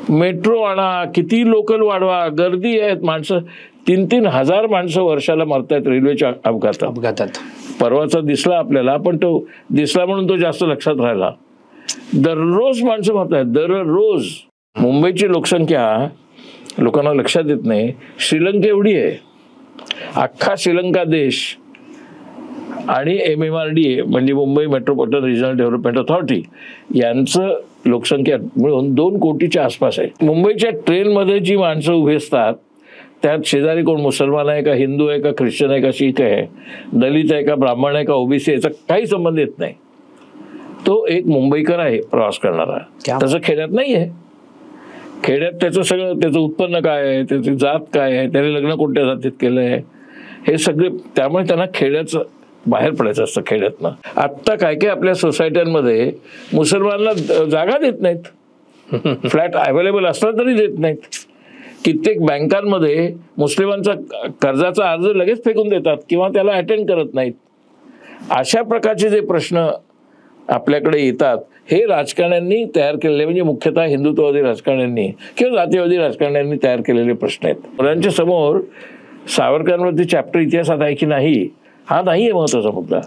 Metro आणा, किती local वाढवा, गर्दी आहेत, माणसं 3-3 हजार माणसं वर्षाला मरतायत रेल्वेच्या अपघातात. परवाचा दिसला आपल्याला, पण तो दिसला म्हणून तो जास्त लक्षात राहिला. दररोज माणसं मरतायत, दररोज. मुंबईची लोकसंख्या लोकांना लक्षात येत नाही, श्रीलंका एवढी आहे. अख्खा श्रीलंका देश आणि MMRDA म्हणजे Mumbai metropolitan regional development authority यांचं लोकसंख्या मिळून 2 कोटीच्या आसपास आहे. मुंबईच्या ट्रेनमध्ये जी माणसं उभी असतात त्यात शेजारी कोण मुसलमान आहे का, हिंदू आहे का, ख्रिश्चन आहे का, शीख आहे, दलित आहे का, ब्राह्मण आहे का, ओबीसी याचा काही संबंध येत नाही. तो एक मुंबईकर आहे प्रवास करणारा. तसं खेड्यात नाही आहे. खेड्यात त्याचं सगळं, त्याचं उत्पन्न काय आहे, त्याची जात काय आहे, त्याने लग्न कोणत्या जातीत केलं आहे, हे सगळे, त्यामुळे त्यांना खेड्याचं बाहेर पडायचं असतं खेड्यातनं. आत्ता काय काय आपल्या सोसायट्यांमध्ये मुसलमानांना जागा देत नाहीत, फ्लॅट अवेलेबल असला तरी देत नाहीत. कित्येक बँकांमध्ये मुस्लिमांचा कर्जाचा अर्ज लगेच फेकून देतात किंवा त्याला अटेंड करत नाहीत. अशा प्रकारचे जे प्रश्न आपल्याकडे येतात हे राजकारण्यांनी तयार केलेले, म्हणजे मुख्यतः हिंदुत्ववादी राजकारण्यांनी किंवा जातीवादी राजकारण्यांनी तयार केलेले प्रश्न आहेत. मुलांच्या समोर सावरकरांवरती चॅप्टर इतिहासात आहे की नाही, हा नाही आहे महत्वाचा मुद्दा.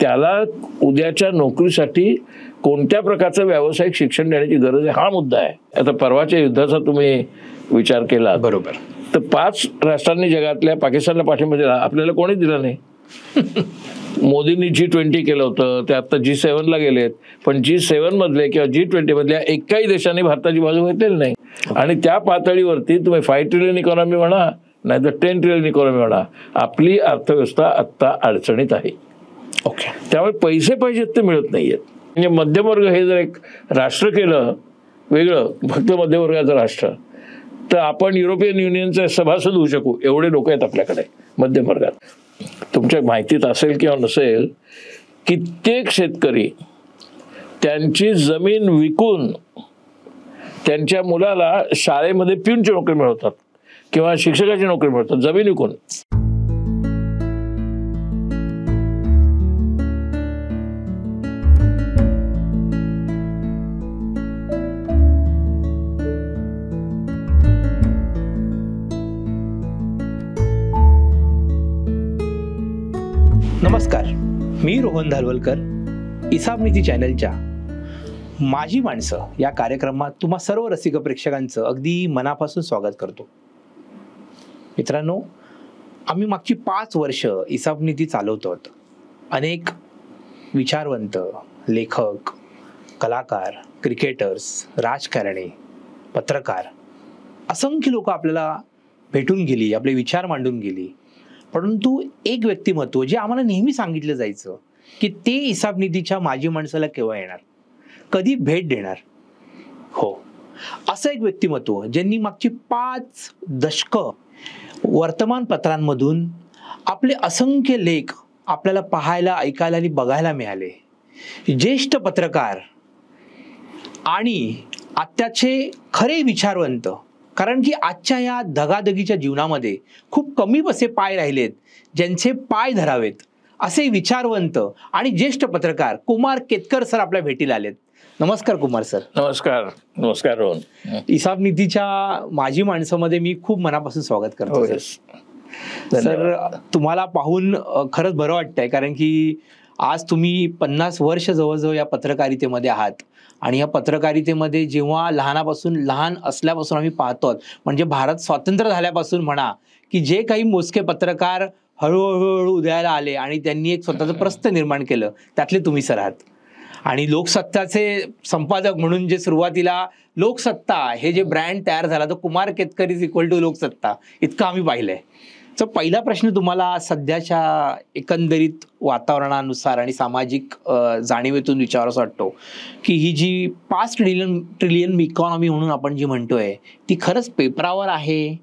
त्याला उद्याच्या नोकरीसाठी कोणत्या प्रकारचं व्यावसायिक शिक्षण देण्याची गरज आहे हा मुद्दा आहे. आता परवाच्या युद्धाचा तुम्ही विचार केला बरोबर, तर 5 राष्ट्रांनी जगातल्या पाकिस्तानला पाठिंबा दिला, आपल्याला कोणीच दिला नाही. मोदींनी G20 केलं होतं, ते आता G7ला गेलेत, पण G7 मधले किंवा G20 मधल्या एकाही देशाने भारताची बाजू घेतलेली नाही. आणि त्या पातळीवरती तुम्ही 5 ट्रिलियन इकॉनॉमी म्हणा नाही तर 10 ट्रिलियन इकॉनॉमी म्हणा, आपली अर्थव्यवस्था आत्ता अडचणीत आहे. ओके, त्यामुळे पैसे पाहिजेत ते मिळत नाहीयेत. म्हणजे मध्यमवर्ग हे जर एक राष्ट्र केलं वेगळं, फक्त मध्यमवर्गाचं राष्ट्र, तर आपण युरोपियन युनियनचे सभासद होऊ शकू, एवढे लोक आहेत आपल्याकडे मध्यम वर्गात. तुमच्या माहितीत असेल किंवा नसेल, कित्येक शेतकरी त्यांची जमीन विकून त्यांच्या मुलाला शाळेमध्ये पिऊनची नोकरी मिळवतात किंवा शिक्षकाची नोकरी मिळवतात, जमीन विकून. नमस्कार, मी रोहन धालवलकर. इसाब नीती चॅनलच्या माझी माणसं या कार्यक्रमात तुम्हा सर्व रसिक प्रेक्षकांचं अगदी मनापासून स्वागत करतो. मित्रांनो, आम्ही मागची 5 वर्ष इसाब नीती चालवतो. अनेक विचारवंत, लेखक, कलाकार, क्रिकेटर्स, राजकारणी, पत्रकार, असंख्य लोक आपल्याला भेटून गेली, आपले विचार मांडून गेली. परंतु एक व्यक्तिमत्व जे आम्हाला नेहमी सांगितलं जायचं की ते इसाब नीतीच्या माझी माणसाला केव्हा येणार, कधी भेट देणार. हो, असं एक व्यक्तिमत्व ज्यांनी मागची 5 दशकं वर्तमानपत्रांमधून आपले असंख्य लेख आपल्याला पाहायला, ऐकायला आणि बघायला मिळाले. ज्येष्ठ पत्रकार आणि आत्ताचे खरे विचारवंत, कारण की आजच्या या धगाधगीच्या जीवनामध्ये खूप कमी असे पाय राहिलेत ज्यांचे पाय धरावेत, असे विचारवंत आणि ज्येष्ठ पत्रकार कुमार केतकर सर आपल्या भेटीला आलेत. नमस्कार कुमार सर. नमस्कार. नमस्कार रोहन. इसाब नीतीच्या माझी माणसामध्ये मी खूप मनापासून स्वागत करतो. सर, तुम्हाला पाहून खरंच बरं वाटतंय, कारण की आज तुम्ही 50 वर्ष जवळजवळ या पत्रकारितेमध्ये आहात. आणि या पत्रकारितेमध्ये जेव्हा लहान असल्यापासून आम्ही पाहतो, म्हणजे भारत स्वातंत्र्य झाल्यापासून म्हणा, की जे काही मोजके पत्रकार हळूहळू उदयाला आले आणि त्यांनी एक स्वतःचं प्रस्थ निर्माण केलं, त्यातले तुम्ही सर आहात. आणि लोकसत्ताचे संपादक म्हणून जे सुरुवातीला लोकसत्ता हे जे ब्रँड तयार झाला, तो Kumar Ketkar is equal to Loksatta इतकं आम्ही पाहिलंय. तर पहिला प्रश्न तुम्हाला सध्याच्या एकंदरीत वातावरणानुसार आणि सामाजिक जाणीवेतून विचारायचा वाटतो की ही जी 5 ट्रिलियन इकॉनॉमी म्हणून आपण जी म्हणतोय, ती खरंच पेपरावर आहे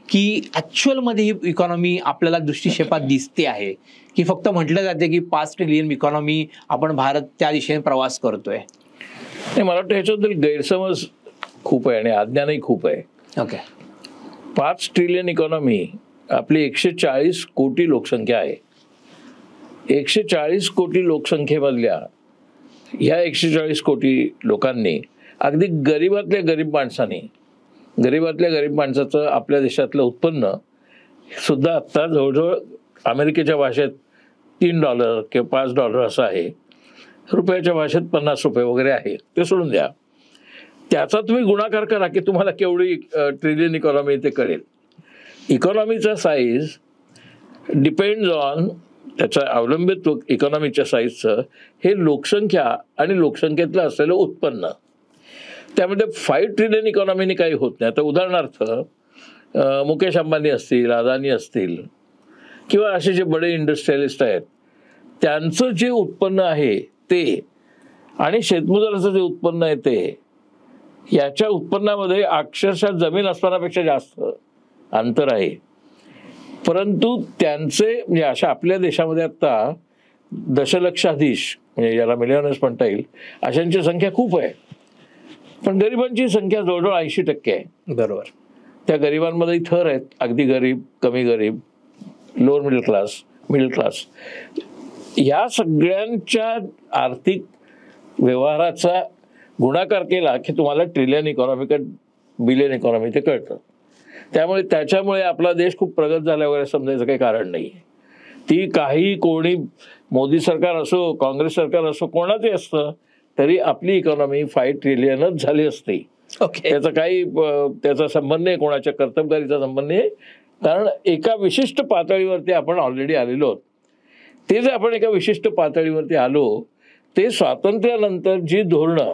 की ॲक्च्युअलमध्ये ही इकॉनॉमी आपल्याला दृष्टिक्षेपात दिसते आहे, की फक्त म्हटलं जाते की 5 ट्रिलियन इकॉनॉमी आपण भारत त्या दिशेने प्रवास करतोय? नाही, मला वाटतं ह्याच्याबद्दल गैरसमज खूप आहे आणि अज्ञानही खूप आहे. ओके, 5 ट्रिलियन इकॉनॉमी आपली 140 कोटी लोकसंख्या आहे. 140 कोटी लोकसंख्येमधल्या ह्या 140 कोटी लोकांनी अगदी गरीबातल्या गरीब माणसाचं आपल्या देशातलं उत्पन्न सुद्धा आत्ता जवळजवळ अमेरिकेच्या भाषेत $3 किंवा $5 असं आहे, रुपयाच्या भाषेत ₹50 वगैरे आहे, ते सोडून द्या. त्याचा तुम्ही गुणाकार करा की तुम्हाला केवढी ट्रिलियन इकॉनॉमी ते कळेल. इकॉनॉमीचा साईज डिपेंड्स ऑन, त्याचं अवलंबित्व इकॉनॉमीच्या साईजचं हे लोकसंख्या आणि लोकसंख्येतलं असलेलं उत्पन्न. त्यामध्ये 5 ट्रिलियन इकॉनॉमीने काही होत नाही. आता उदाहरणार्थ मुकेश अंबानी असतील, अदानी असतील किंवा असे जे बडे इंडस्ट्रियलिस्ट आहेत, त्यांचं जे उत्पन्न आहे ते आणि शेतमजुराचं जे उत्पन्न आहे ते, याच्या उत्पन्नामध्ये अक्षरशः जमीन आसमानापेक्षा जास्त अंतर आहे. परंतु त्यांचे म्हणजे अशा आपल्या देशामध्ये आता दशलक्षाधीश, म्हणजे याला मिलियनर्स म्हणता येईल, अशांची संख्या खूप आहे, पण गरिबांची संख्या जवळजवळ 80% आहे. बरोबर. त्या गरिबांमध्ये थर आहेत, अगदी गरीब, कमी गरीब, lower middle class, middle class. या सगळ्यांच्या आर्थिक व्यवहाराचा गुणाकार केला की तुम्हाला ट्रिलियन इकॉनॉमी का बिलियन इकॉनॉमी ते कळतं. त्याच्यामुळे आपला देश खूप प्रगत झाला वगैरे समजायचं काही कारण नाही. ती काही कोणी मोदी सरकार असो, काँग्रेस सरकार असो, कोणाचे असतं तरी आपली इकॉनॉमी 5 ट्रिलियनच झाली असते. त्याचा काही त्याचा संबंध नाही, कोणाच्या कर्तबगारीचा संबंध नाही, कारण एका विशिष्ट पातळीवरती आपण ऑलरेडी आलेलो आहोत. ते जे आपण एका विशिष्ट पातळीवरती आलो ते स्वातंत्र्यानंतर जी धोरणं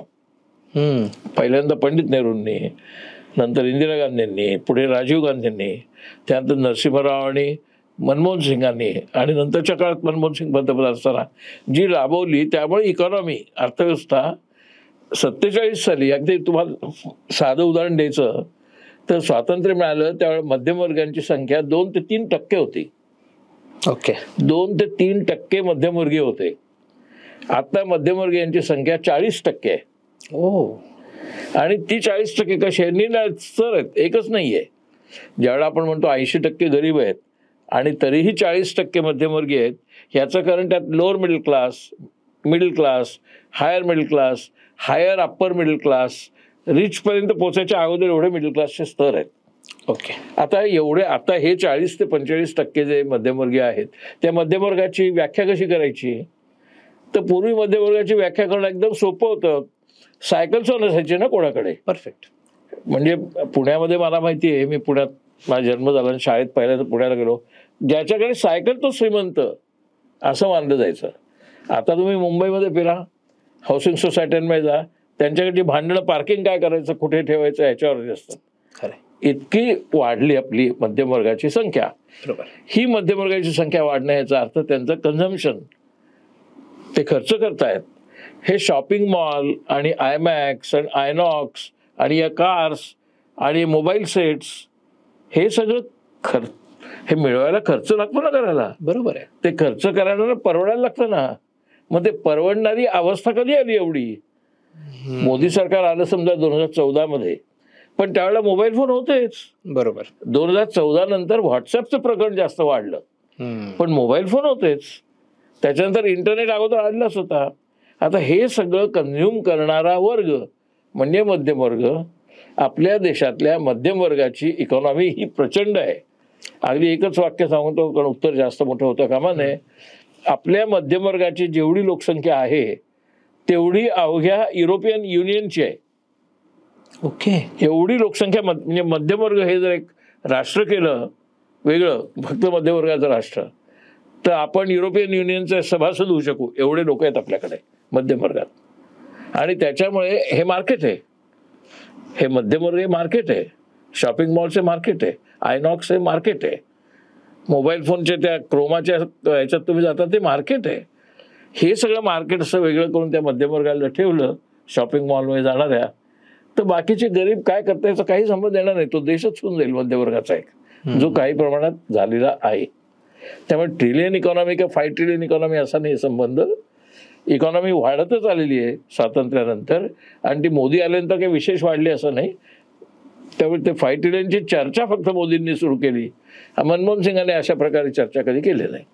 पहिल्यांदा पंडित नेहरूंनी, नंतर इंदिरा गांधींनी, पुढे राजीव गांधींनी, त्यानंतर नरसिंहराव आणि मनमोहन सिंगांनी आणि नंतरच्या काळात मनमोहन सिंग पंतप्रधान असताना जी राबवली, त्यामुळे इकॉनॉमी, अर्थव्यवस्था 47 साली, अगदी तुम्हाला साधं उदाहरण द्यायचं तर स्वातंत्र्य मिळालं त्यावेळेस मध्यमवर्गीयांची संख्या 2 ते 3% होती. 2 ते 3% मध्यमवर्गीय होते. आता मध्यमवर्गीयांची संख्या 40% आहे. आणि ती 40% कशी आहे? स्तर आहेत, एकच नाहीये. ज्यावेळेला आपण म्हणतो 80% गरीब आहेत आणि तरीही 40% मध्यमवर्गीय आहेत, याचं कारण त्यात lower middle class, higher middle class, higher upper middle class, rich पर्यंत पोचायच्या अगोदर एवढे मिडल क्लासचे स्तर आहेत. आता हे 40 ते 45% जे मध्यमवर्गीय आहेत, त्या मध्यमवर्गाची व्याख्या कशी करायची? तर पूर्वी मध्यमवर्गाची व्याख्या करणं एकदम सोपं होतं. सायकल नसायची ना कोणाकडे. परफेक्ट. म्हणजे पुण्यामध्ये मला माहिती आहे, मी पुण्यात माझा जन्म झाला आणि शाळेत पहिल्यांदा पुण्याला गेलो, ज्याच्याकडे सायकल तो श्रीमंत असं मानलं जायचं. आता तुम्ही मुंबईमध्ये फिरा, हाऊसिंग सोसायट्यांमध्ये जा, त्यांच्याकडची भांडणं पार्किंग काय करायचं, कुठे ठेवायचं याच्यावरती असतात. इतकी वाढली आपली मध्यमवर्गाची संख्या. ही मध्यमवर्गाची संख्या वाढणं याचा अर्थ त्यांचं कन्झम्पशन, ते खर्च करतायत. हे शॉपिंग मॉल आणि आयमॅक्स आणि आयनॉक्स आणि या कार्स आणि मोबाईल सेट्स, हे सगळं हे मिळवायला खर्च लागतो ना करायला. बरोबर आहे. ते खर्च करायला परवडायला लागतं ना. मग ते परवडणारी अवस्था कधी आली एवढी? मोदी सरकार आलं समजा 2014 मध्ये, पण त्यावेळेला मोबाईल फोन होतेच. बरोबर. 2014 नंतर व्हॉट्सअपचं प्रकरण जास्त वाढलं, पण मोबाईल फोन होतेच. त्याच्यानंतर इंटरनेट अगोदर आलेलाच होता. आता हे सगळं कन्झ्युम करणारा वर्ग म्हणजे मध्यम वर्ग, आपल्या देशातल्या मध्यम वर्गाची इकॉनॉमी ही प्रचंड आहे. अगदी एकच वाक्य सांगतो कारण उत्तर जास्त मोठं होतं कामा नये. आपल्या मध्यम वर्गाची जेवढी लोकसंख्या आहे तेवढी अवघ्या युरोपियन युनियनची आहे. एवढी लोकसंख्या म्हणजे मध्यमवर्ग हे जर एक राष्ट्र केलं वेगळं, फक्त मध्यमवर्गाचं राष्ट्र, तर आपण युरोपियन युनियनचे सभासद होऊ शकू, एवढे लोक आहेत आपल्याकडे मध्यम वर्गात. आणि त्याच्यामुळे हे मार्केट आहे, हे मध्यमवर्ग हे मार्केट आहे, शॉपिंग मॉलचे मार्केट आहे, आयनॉक्स हे मार्केट आहे, मोबाईल फोनचे त्या क्रोमाच्या ह्याच्यात तुम्ही जाता ते मार्केट आहे. हे सगळं मार्केट असं वेगळं करून त्या मध्यमवर्गाला ठेवलं शॉपिंग मॉलमध्ये जाणाऱ्या, तर बाकीचे गरीब काय करता याचा काही संबंध येणार नाही. तो देशच होऊन जाईल मध्यमवर्गाचा एक, जो काही प्रमाणात झालेला आहे. त्यामुळे ट्रिलियन इकॉनॉमी किंवा 5 ट्रिलियन इकॉनॉमी असा नाही संबंध. इकॉनॉमी वाढतच आलेली आहे स्वातंत्र्यानंतर, आणि ती मोदी आल्यानंतर काही विशेष वाढली असं नाही. त्यामुळे ते 5 ट्रिलियनची चर्चा फक्त मोदींनी सुरू केली, मनमोहन सिंगांनी अशा प्रकारे चर्चा कधी केली नाही.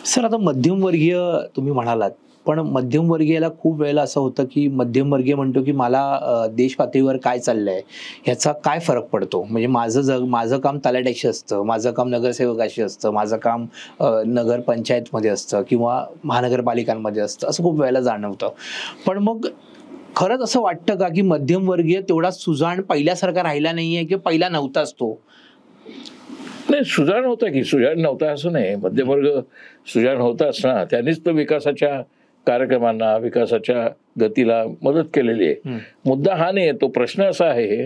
सर, आता मध्यमवर्गीय तुम्ही म्हणालात, पण मध्यमवर्गीयाला खूप वेळेला असं होतं की मध्यमवर्गीय म्हणतो की मला देश पातळीवर काय चाललंय ह्याचा काय फरक पडतो, म्हणजे माझं काम तलाठ्याशी असतं, माझं काम नगरसेवकाशी असतं, माझं काम नगरपंचायतमध्ये असतं किंवा महानगरपालिकांमध्ये असतं, असं खूप वेळेला जाणवतं. पण मग खरंच असं वाटतं का की मध्यमवर्गीय तेवढा सुजाण पहिल्यासारखा राहिला नाहीये की पहिला नव्हताच तो? नाही, सुजाण होता की, सुजाण नव्हता असं नाही, मध्यमवर्ग सुजाण होताच ना. त्यांनीच तर विकासाच्या कार्यक्रमांना, विकासाच्या गतीला मदत केलेली आहे. मुद्दा हा नाही, तो प्रश्न असा आहे,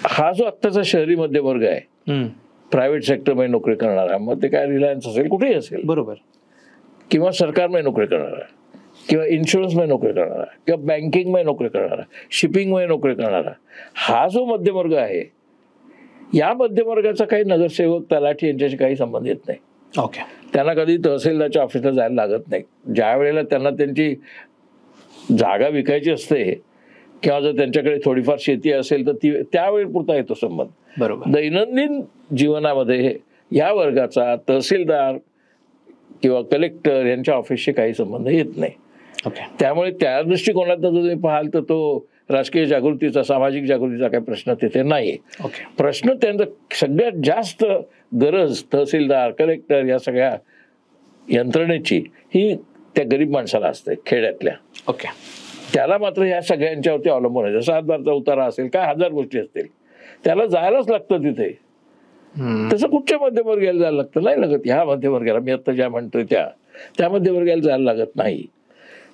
हा जो आत्ताचा शहरी मध्यमवर्ग आहे, प्रायव्हेट सेक्टरमध्ये नोकरी करणारा, मग ते काय रिलायन्स असेल, कुठेही असेल, बरोबर, किंवा सरकारमध्ये नोकरी करणारा, किंवा इन्शुरन्समध्ये नोकरी करणारा, किंवा बँकिंगमध्ये नोकरी करणारा, शिपिंगमध्ये नोकरी करणारा, हा जो मध्यमवर्ग आहे, या मध्यमवर्गाचा काही नगरसेवक, तलाठी यांच्याशी काही संबंध येत नाही. ओके. त्यांना कधी तहसीलदारच्या ऑफिसला जायला लागत नाही. ज्या वेळेला त्यांना त्यांची जागा विकायची असते किंवा जर त्यांच्याकडे थोडीफार शेती असेल तर ती त्यावेळेपुरता येतो संबंध. बरोबर. दैनंदिन जीवनामध्ये या वर्गाचा तहसीलदार किंवा कलेक्टर यांच्या ऑफिसशी काही संबंध येत नाही. त्यामुळे त्या दृष्टिकोनातून जर तुम्ही पाहाल तर तो राजकीय जागृतीचा, सामाजिक जागृतीचा काही प्रश्न तिथे नाही. प्रश्न त्यांचा सगळ्यात जास्त गरज तहसीलदार, कलेक्टर या सगळ्या यंत्रणेची ही त्या गरीब माणसाला असते खेड्यातल्या. ओके. त्याला मात्र या सगळ्यांच्यावरती अवलंबून आहे. जसा हातभारचा उतारा असेल, काय हजार गोष्टी असतील, त्याला जायलाच लागतं तिथे. तसं कुठच्या मध्यमवर्गीयाला जायला लागतं? नाही लागत. ह्या मध्यमवर्गीयाला मी आता ज्या म्हणतोय त्या मध्यमवर्गीयाला जायला लागत नाही.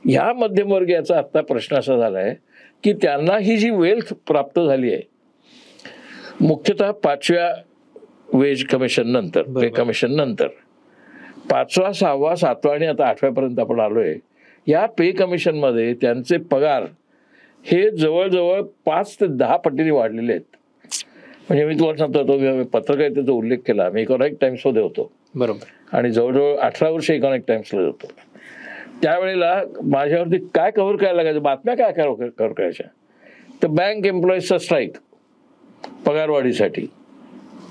ह्या मध्यमवर्गीयाचा आता प्रश्न असा झालाय की त्यांना ही जी वेल्थ प्राप्त झाली आहे, मुख्यतः 5व्या वेज कमिशन नंतर, पे कमिशन नंतर, 5वा, 6वा, 7वा आणि आता 8व्यापर्यंत आपण आलोय. या पे कमिशन मध्ये त्यांचे पगार हे जवळजवळ 5 ते 10 पटीने वाढलेले आहेत. म्हणजे मी तुम्हाला सांगतो, तो पत्रकारितेचा उल्लेख केला, मी इकॉनॉमिक टाइम्समध्ये होतो, बरोबर, आणि जवळजवळ 18 वर्ष इकॉनॉमिक टाइम्सला होतो. त्यावेळेला माझ्यावरती काय कव्हर करायला लागायचं, बातम्या काय कव्हर करायच्या, तर बँक एम्प्लॉईजचा स्ट्राईक, पगारवाढीसाठी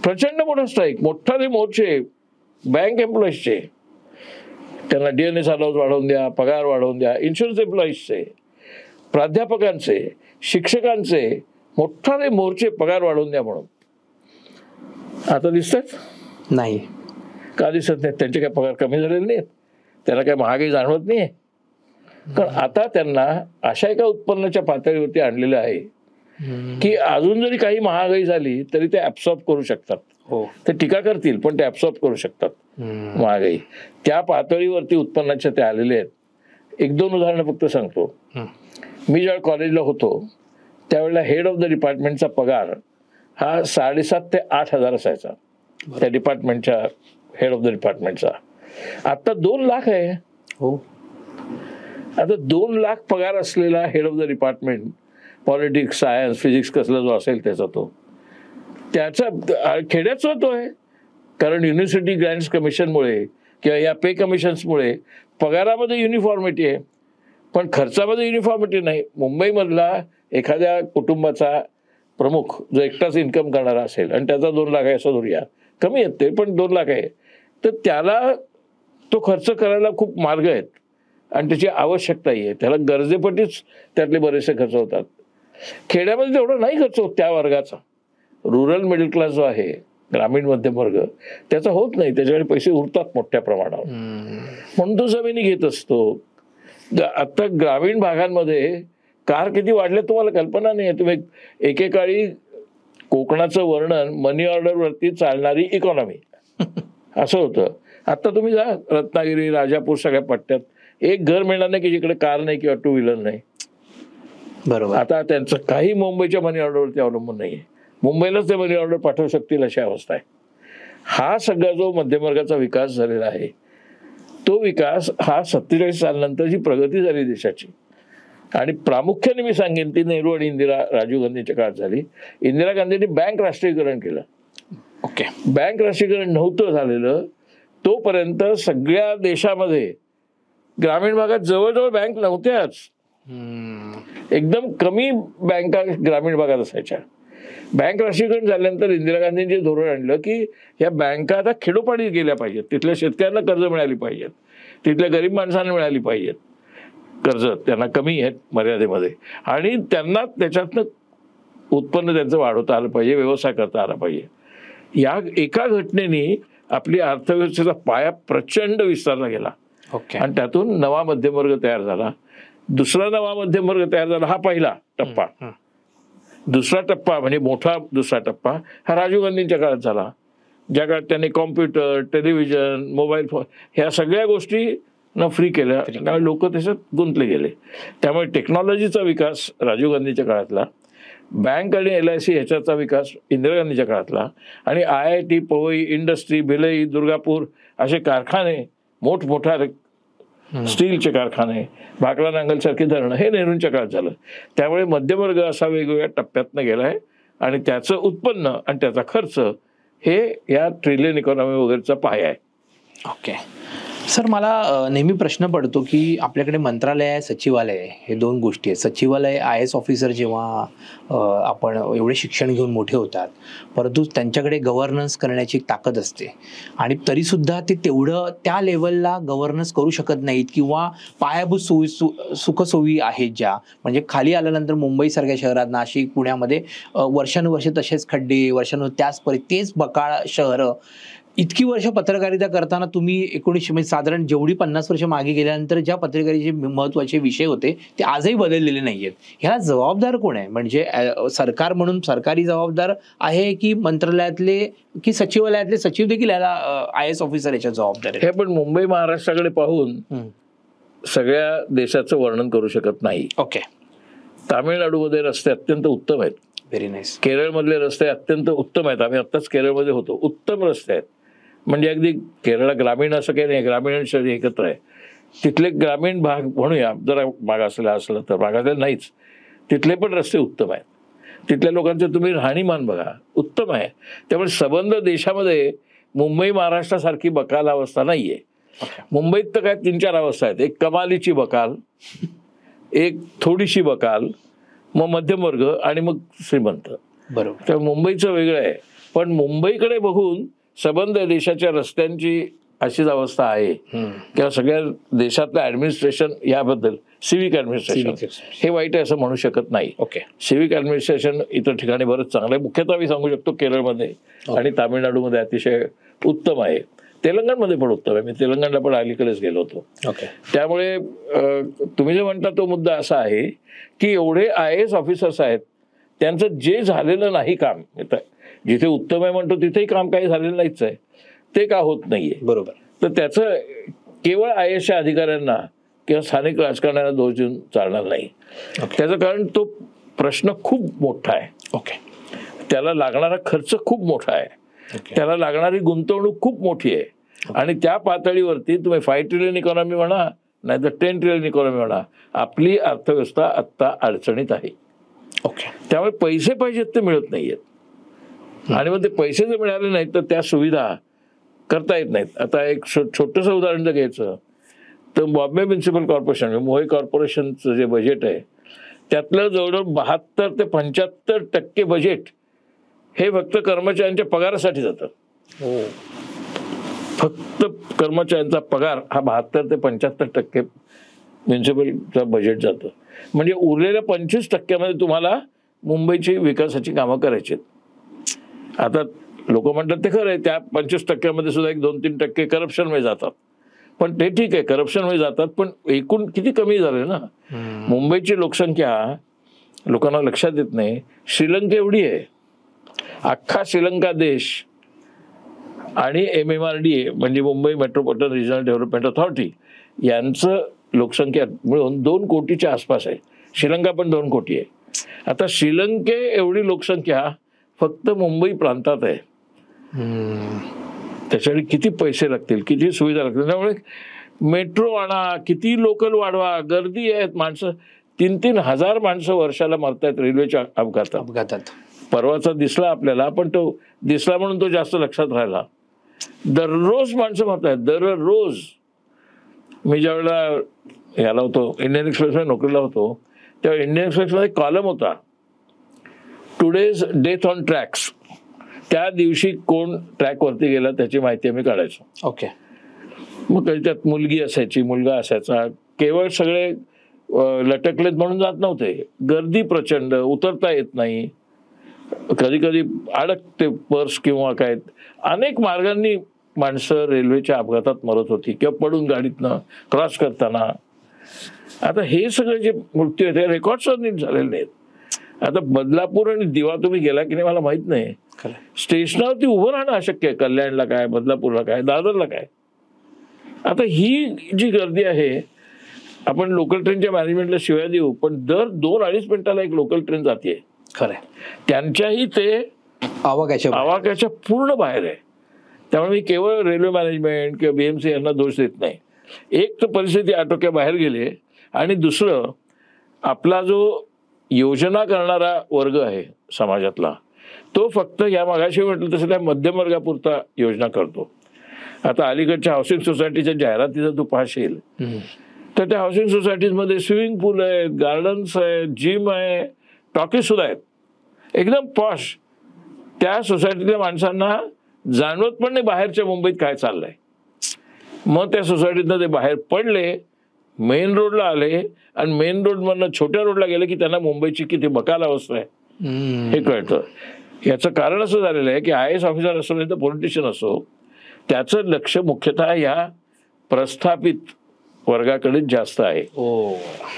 प्रचंड मोठा स्ट्राईक, मोठाले मोर्चे बँक एम्प्लॉईजचे, त्यांना DNS अलाउन्स वाढवून द्या, पगार वाढवून द्या, इन्शुरन्स एम्प्लॉईजचे, प्राध्यापकांचे, शिक्षकांचे मोठाले मोर्चे पगार वाढवून द्या म्हणून. आता दिसतात नाही का? दिसत नाहीत. त्यांचे काय पगार कमी झालेले नाहीत, त्यांना काय महागाई जाणवत नाहीये. कारण आता त्यांना अशा एका उत्पन्नाच्या पातळीवरती आणलेलं आहे की अजून जरी काही महागाई झाली तरी ते ऍब्सॉर्ब करू शकतात. ते टीका करतील पण ते ऍब्सॉर्ब करू शकतात महागाई. त्या पातळीवरती उत्पन्नाच्या ते आलेले आहेत. 1-2 उदाहरणं फक्त सांगतो. मी ज्यावेळेला कॉलेजला होतो त्यावेळेला हेड ऑफ द डिपार्टमेंटचा पगार हा 7,500 ते 8,000 असायचा, त्या डिपार्टमेंटच्या हेड ऑफ द डिपार्टमेंटचा. आता 2 लाख आहे. हो, आता 2 लाख पगार असलेला head of the department, politics, science, physics कसला जो असेल त्याचा, तो त्याचा खेड्याच होतोय. कारण युनिव्हर्सिटी ग्रँट्स कमिशनमुळे किंवा या पे कमिशन्समुळे पगारामध्ये युनिफॉर्मिटी आहे पण खर्चामध्ये युनिफॉर्मिटी नाही. मुंबईमधला एखाद्या कुटुंबाचा प्रमुख जो एकटाच इन्कम करणारा असेल आणि त्याचा 2 लाख आहे असं धरूया, कमी येते पण 2 लाख आहे, तर त्याला तो खर्च करायला खूप मार्ग आहेत आणि त्याची आवश्यकताही आहे. त्याला गरजेपटीच त्यातले बरेचसे खर्च होतात. खेड्यामध्ये तेवढं नाही खर्च होत त्या वर्गाचा. रुरल मिडल क्लास जो आहे, ग्रामीण मध्यम वर्ग, त्याचा होत नाही. त्याच्याकडे पैसे उरतात मोठ्या प्रमाणावर, म्हणून तो जमिनी घेत असतो. आता ग्रामीण भागांमध्ये कार किती वाढल्या तुम्हाला कल्पना नाही. तुम्ही एकेकाळी कोकणाचं वर्णन मनी ऑर्डरवरती चालणारी इकॉनॉमी असं होतं. आता तुम्ही जा रत्नागिरी, राजापूर सगळ्या पट्ट्यात एक घर मिळणार नाही की जिकडे कार नाही किंवा 2 व्हीलर नाही. बरोबर. आता त्यांचं काही मुंबईच्या मनी ऑर्डरवरती अवलंबून नाहीये. मुंबईलाच ते मनी ऑर्डर पाठवू शकतील अशी अवस्था आहे. हा सगळा जो मध्यमवर्गाचा विकास झालेला आहे, तो विकास हा 47 सालानंतर जी प्रगती झाली देशाची, आणि प्रामुख्याने मी सांगेन ती नेहरू आणि राजीव गांधीच्या काळात झाली. इंदिरा गांधींनी बँक राष्ट्रीयकरण केलं. ओके. बँक राष्ट्रीयकरण नव्हतं झालेलं तोपर्यंत सगळ्या देशामध्ये ग्रामीण भागात जवळजवळ बँक नव्हत्याच. एकदम कमी बँका ग्रामीण भागात असायच्या. बँक राष्ट्रीयकरण झाल्यानंतर इंदिरा गांधींनी जे धोरण आणलं की या बँका आता खेडोपाडी गेल्या पाहिजेत, तिथल्या शेतकऱ्यांना कर्ज मिळाली पाहिजेत. तिथल्या गरीब माणसांना मिळाली पाहिजेत कर्ज, त्यांना कमी आहेत मर्यादेमध्ये, आणि त्यांना त्याच्यातनं उत्पन्न त्यांचं वाढवता आलं पाहिजे, व्यवसाय करता आला पाहिजे. या एका घटनेने आपली अर्थव्यवस्थेचा पाया प्रचंड विस्तारला गेला आणि त्यातून नवा मध्यमवर्ग तयार झाला. दुसरा नवा मध्यमवर्ग तयार झाला, हा पहिला टप्पा. दुसरा टप्पा म्हणजे मोठा दुसरा टप्पा हा राजीव गांधींच्या काळात झाला, ज्या काळात त्यांनी कॉम्प्युटर, टेलिव्हिजन, मोबाईल फोन ह्या सगळ्या गोष्टी फ्री केल्या, त्यामुळे लोक त्याच्यात गुंतले गेले. त्यामुळे टेक्नॉलॉजीचा विकास राजीव गांधीच्या काळातला, बँक आणि LIC ह्याच्याचा विकास इंदिरा गांधीच्या काळातला, आणि IIT, पवई, इंडस्ट्री, भिलई, दुर्गापूर असे कारखाने, मोठमोठा स्टीलचे कारखाने, भाकरा नांगलसारखी धरणं, हे नेहरूंच्या काळात झालं. त्यामुळे मध्यमवर्ग असा वेगवेगळ्या टप्प्यातनं गेलाय आणि त्याचं उत्पन्न आणि त्याचा खर्च हे या ट्रिलियन इकॉनॉमी वगैरेचा पाया आहे. ओके सर, मला नेहमी प्रश्न पडतो की आपल्याकडे मंत्रालय आहे, सचिवालय आहे, हे दोन गोष्टी आहेत. सचिवालय IAS ऑफिसर जेव्हा आपण एवढे शिक्षण घेऊन मोठे होतात, परंतु त्यांच्याकडे गव्हर्नन्स करण्याची एक ताकद असते आणि तरीसुद्धा ते तेवढं त्या लेवलला गव्हर्नन्स करू शकत नाहीत, किंवा पायाभूत सुखसोयी आहेत ज्या, म्हणजे खाली आल्यानंतर मुंबईसारख्या शहरात, नाशिक, पुण्यामध्ये वर्षानुवर्षे तसेच खड्डे, वर्षानुवर्षे तेच बकाळ शहरं. इतकी वर्ष पत्रकारिता करताना तुम्ही 1900 म्हणजे साधारण जेवढी 50 वर्ष मागे गेल्यानंतर ज्या पत्रकारितेचे महत्त्वाचे विषय होते ते आजही बदललेले नाहीयेत. ह्याला जबाबदार कोण आहे? म्हणजे सरकार म्हणून सरकारी जबाबदार आहे, की मंत्रालयातले, की सचिवालयातले सचिव देखील याला IAS ऑफिसर याच्या जबाबदार आहे? हे पण मुंबई महाराष्ट्राकडे पाहून सगळ्या देशाचं वर्णन करू शकत नाही. ओके. तामिळनाडूमध्ये रस्ते अत्यंत उत्तम आहेत. Very nice. केरळमधले रस्ते अत्यंत उत्तम आहेत. आम्ही आत्ताच केरळमध्ये होतो. उत्तम रस्ते आहेत. म्हणजे अगदी केरळ ग्रामीण असं काही नाही, ग्रामीण आणि शहरी एकत्र आहे. तिथले ग्रामीण भाग म्हणूया, जरा मागासलेला असलं तर, मागासलेला नाहीच, तिथले पण रस्ते उत्तम आहेत. तिथल्या लोकांचं तुम्ही राहणीमान बघा, उत्तम आहे. त्यामुळे संबंध देशामध्ये मुंबई महाराष्ट्रासारखी बकाल अवस्था नाहीये. मुंबईत तर काय 3-4 अवस्था आहेत. एक कमालीची बकाल, एक थोडीशी बकाल, मग मध्यमवर्ग आणि मग श्रीमंत. बरोबर. तर मुंबईचं वेगळं आहे. पण मुंबईकडे बघून संबंध देशाच्या रस्त्यांची अशीच अवस्था आहे किंवा सगळ्या देशातलं ऍडमिनिस्ट्रेशन याबद्दल, सिव्हिक ऍडमिनिस्ट्रेशन हे वाईट आहे असं म्हणू शकत नाही. ओके. सिव्हिक ऍडमिनिस्ट्रेशन इतर ठिकाणी बरंच चांगलं आहे. मुख्यतः मी सांगू शकतो केरळमध्ये आणि तामिळनाडूमध्ये अतिशय उत्तम आहे. तेलंगणमध्ये पण उत्तम आहे. मी तेलंगणला पण अलीकडेच गेलो होतो. ओके. त्यामुळे तुम्ही जे म्हणता तो मुद्दा असा आहे की एवढे IAS ऑफिसर्स आहेत, त्यांचं जे झालेलं नाही काम, जिथे उत्तम आहे म्हणतो तिथेही काम काही झालेलं नाहीच आहे, ते का होत नाहीये. बरोबर. तर त्याचं केवळ IASच्या अधिकाऱ्यांना किंवा स्थानिक राजकारण्यांना दोष देऊन चालणार नाही. त्याचं कारण तो प्रश्न खूप मोठा आहे. ओके. त्याला लागणारा खर्च खूप मोठा आहे. त्याला लागणारी गुंतवणूक खूप मोठी आहे. आणि त्या पातळीवरती तुम्ही 5 ट्रिलियन इकॉनॉमी म्हणा, नाही तर 10 ट्रिलियन इकॉनॉमी म्हणा, आपली अर्थव्यवस्था आत्ता अडचणीत आहे. ओके. त्यामुळे पैसे पाहिजेत ते मिळत नाहीयेत. आणि मग ते पैसे जर मिळाले नाहीत तर त्या सुविधा करता येत नाहीत. आता एक छोटंसं उदाहरण जर घ्यायचं तर बॉम्बे म्युनिसिपल कॉर्पोरेशन, मुंबई कॉर्पोरेशनचं जे बजेट आहे त्यातलं जवळजवळ 72 ते 75% बजेट हे फक्त कर्मचाऱ्यांच्या पगारासाठी जातं. फक्त कर्मचाऱ्यांचा पगार हा 72 ते 75% म्युनिसिपलचं बजेट जातं. म्हणजे उरलेल्या 25% तुम्हाला मुंबईची विकासाची कामं करायची आहेत. आता लोक म्हणतात ते खरं आहे, त्या 25% सुद्धा 1-2-3% करप्शनमध्ये जातात. पण ते ठीक आहे, करप्शनमध्ये जातात, पण एकूण किती कमी झाले ना. मुंबईची लोकसंख्या लोकांना लक्षात येत नाही. श्रीलंका एवढी आहे. अख्खा श्रीलंका देश आणि MMRDA म्हणजे Mumbai metropolitan regional development authority यांचं लोकसंख्या मिळून 2 कोटीच्या आसपास आहे. श्रीलंका पण 2 कोटी आहे. आता श्रीलंके एवढी लोकसंख्या फक्त मुंबई प्रांतात आहे. त्याच्यासाठी किती पैसे लागतील, किती सुविधा लागतील. त्यामुळे मेट्रो आणा, किती लोकल वाढवा, गर्दी आहेत, माणसं 3-3 हजार माणसं वर्षाला मरतायत रेल्वेच्या अपघातात. परवाचा दिसला आपल्याला, पण तो दिसला म्हणून तो जास्त लक्षात राहिला. दररोज माणसं मरतायत, दररोज. मी ज्यावेळेला याला होतो इंडियन एक्सप्रेसमध्ये नोकरीला होतो तेव्हा इंडियन एक्सप्रेसमध्ये कॉलम होता, टुडेज डेथ ऑन ट्रॅक्स. त्या दिवशी कोण ट्रॅकवरती गेला त्याची माहिती आम्ही काढायचो. ओके. मग कधी त्यात मुलगी असायची, मुलगा असायचा, केवळ सगळे लटकलेत म्हणून जात नव्हते. गर्दी प्रचंड, उतरता येत नाही, कधी कधी अडकते पर्स किंवा काय, अनेक मार्गांनी माणसं रेल्वेच्या अपघातात मरत होती किंवा पडून गाडीतनं क्रॉस करताना. आता हे सगळे जे मृत्यू आहेत हे रेकॉर्ड नीट झालेले नाहीत. आता बदलापूर आणि दिवा तुम्ही गेला की नाही मला माहित नाही, स्टेशनावरती उभं राहणं अशक्य आहे. कल्याणला काय, बदलापूरला काय, दादरला काय. आता ही जी गर्दी आहे, आपण लोकल ट्रेनच्या मॅनेजमेंटला शिवाय देऊ, पण दर 2-2.5 मिनिटाला एक लोकल ट्रेन जाते. खरंय, त्यांच्याही ते आवाक्याच्या पूर्ण बाहेर आहे. त्यामुळे मी केवळ रेल्वे मॅनेजमेंट किंवा BMC यांना दोष देत नाही. एक तर परिस्थिती आटोक्याबाहेर गेले, आणि दुसरं आपला जो योजना करणारा वर्ग आहे समाजातला, तो फक्त या मागाशी म्हटलं तसं त्या मध्यमवर्गापुरता योजना करतो. आता अलीकडच्या हाऊसिंग सोसायटीच्या जाहिरातीचा तू पाहशील तर त्या हाऊसिंग सोसायटीजमध्ये स्विमिंग पूल आहेत, गार्डन्स आहेत, जिम आहे, टॉकीज सुद्धा आहेत, एकदम पॉश. त्या सोसायटीतल्या माणसांना जाणवत पण नाही बाहेरच्या मुंबईत काय चाललंय. मग त्या सोसायटीतनं ते बाहेर पडले, मेन रोडला आले, आणि मेन रोडमधनं छोट्या रोडला गेले की त्यांना मुंबईची किती बकाल अवस्था आहे हे कळतं. याचं कारण असं झालेलं आहे की IAS ऑफिसर असो नाही तर पॉलिटिशियन असो, त्याचं लक्ष मुख्यतः या प्रस्थापित वर्गाकडे जास्त आहे.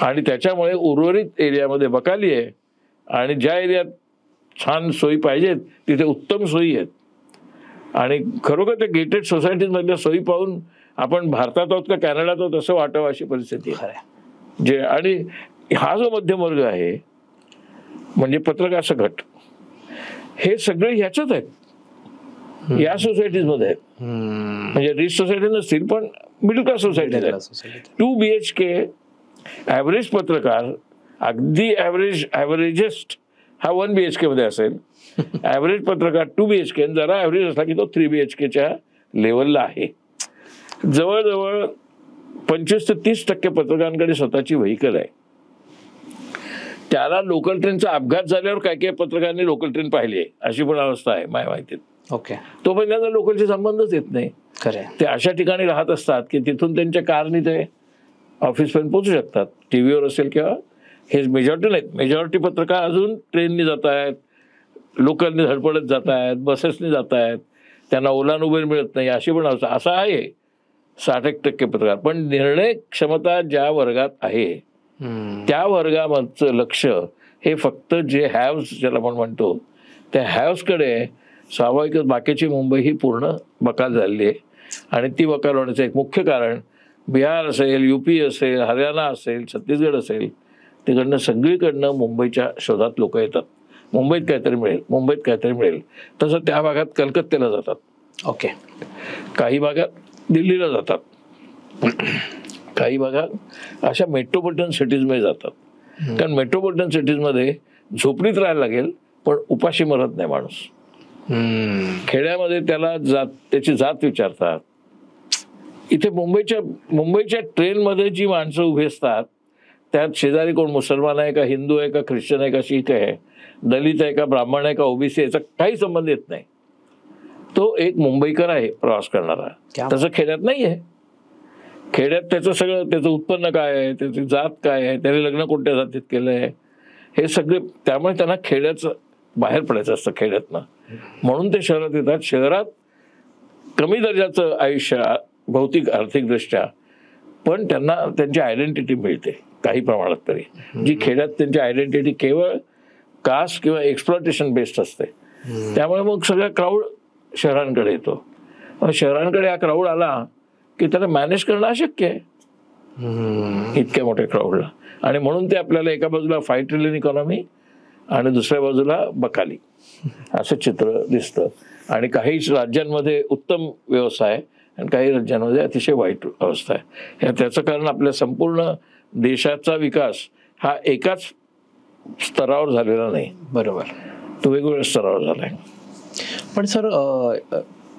आणि त्याच्यामुळे उर्वरित एरियामध्ये बकाली आहे, आणि ज्या एरियात छान सोयी पाहिजेत तिथे उत्तम सोयी आहेत. आणि खरोखर त्या गेटेड सोसायटीजमधल्या सोयी पाहून आपण भारतात आहोत का कॅनडात आहोत असं वाटावं अशी परिस्थिती आहे. जे आणि हा जो मध्यम वर्ग आहे म्हणजे पत्रकार सकट, हे सगळे ह्याच्यात आहेत, या सोसायटीजमध्ये आहेत. म्हणजे रिच सोसायटी नसतील पण मिडल क्लास सोसायटी आहेत. 2 BHK ॲव्हरेज पत्रकार, अगदी ॲव्हरेजेस्ट हा 1 BHK मध्ये असेल. ॲव्हरेज पत्रकार 2 BHK, जरा ॲव्हरेज असला की तो 3 BHKच्या लेवलला आहे. जवळजवळ 25 ते 30% पत्रकारांकडे स्वतःची व्हेकल आहे. त्याला लोकल ट्रेनचा अपघात झाल्यावर काय काय पत्रकारांनी लोकल ट्रेन पाहिली आहे अशी पण अवस्था आहे माझ्या माहितीत. ओके, तो पहिल्यांदा लोकलशी संबंधच येत नाही. ते अशा ठिकाणी राहत असतात की तिथून त्यांच्या कारनी ते ऑफिसपर्यंत पोहोचू शकतात. टीव्हीवर असेल किंवा हे मेजॉरिटी नाहीत, मेजॉरिटी पत्रकार अजून ट्रेननी जात आहेत, लोकलनी धडपडत जात आहेत, बसेसनी जात आहेत, त्यांना ओलान उबेर मिळत नाही अशी पण अवस्था. असं आहे 60% पत्रकार. पण निर्णय क्षमता ज्या वर्गात आहे त्या वर्गामधचं लक्ष हे फक्त जे हॅव्स ज्याला आपण म्हणतो त्या हॅव्सकडे. स्वाभाविकच बाकीची मुंबई ही पूर्ण बकाल झालेली आहे, आणि ती बकाल होण्याचं एक मुख्य कारण बिहार असेल, UP असेल, हरियाणा असेल, छत्तीसगड असेल, तिकडनं सगळीकडनं मुंबईच्या शोधात लोक येतात. मुंबईत काहीतरी मिळेल, मुंबईत काहीतरी मिळेल. तसं त्या भागात कलकत्त्याला जातात. ओके, काही भागात दिल्लीला जातात, काही भागात अशा मेट्रोपॉलिटन सिटीजमध्ये जातात. कारण मेट्रोपॉलिटन सिटीजमध्ये झोपडीत राहायला लागेल पण उपाशी मरत नाही माणूस. खेड्यामध्ये त्याला त्याची जात विचारतात. इथे मुंबईच्या ट्रेनमध्ये जी माणसं उभी असतात त्यात शेजारी कोण मुसलमान आहे का, हिंदू आहे का, ख्रिश्चन आहे का, शीख आहे, दलित आहे का, ब्राह्मण आहे का, OBC याचा काही संबंध येत नाही. तो एक मुंबईकर आहे प्रवास करणारा. तसं खेड्यात नाही आहे. खेड्यात त्याचं उत्पन्न काय आहे, त्याची जात काय आहे, त्याने लग्न कोणत्या जातीत केलंय, हे सगळे. त्यामुळे त्यांना खेड्याचं बाहेर पडायचं असतं खेड्यातनं, म्हणून ते शहरात येतात. शहरात कमी दर्जाचं आयुष्य भौतिक आर्थिक दृष्ट्या, पण त्यांना त्यांची आयडेंटिटी मिळते काही प्रमाणात तरी, जी खेड्यात त्यांची आयडेंटिटी केवळ कास्ट किंवा एक्सप्लॉटेशन बेस्ड असते. त्यामुळे मग सगळा क्राऊड शहरांकडे येतो. शहरांकडे हा क्राऊड आला की त्याला मॅनेज करणं अशक्य आहे इतक्या मोठ्या क्राऊडला. आणि म्हणून ते आपल्याला एका बाजूला 5 ट्रिलियन इकॉनॉमी आणि दुसऱ्या बाजूला बकाली असं चित्र दिसतं. आणि काही राज्यांमध्ये उत्तम व्यवसाय आणि काही राज्यांमध्ये अतिशय वाईट अवस्था आहे. त्याचं कारण आपल्या संपूर्ण देशाचा विकास हा एकाच स्तरावर झालेला नाही. बरोबर, तो वेगवेगळ्या स्तरावर झाला आहे. पण सर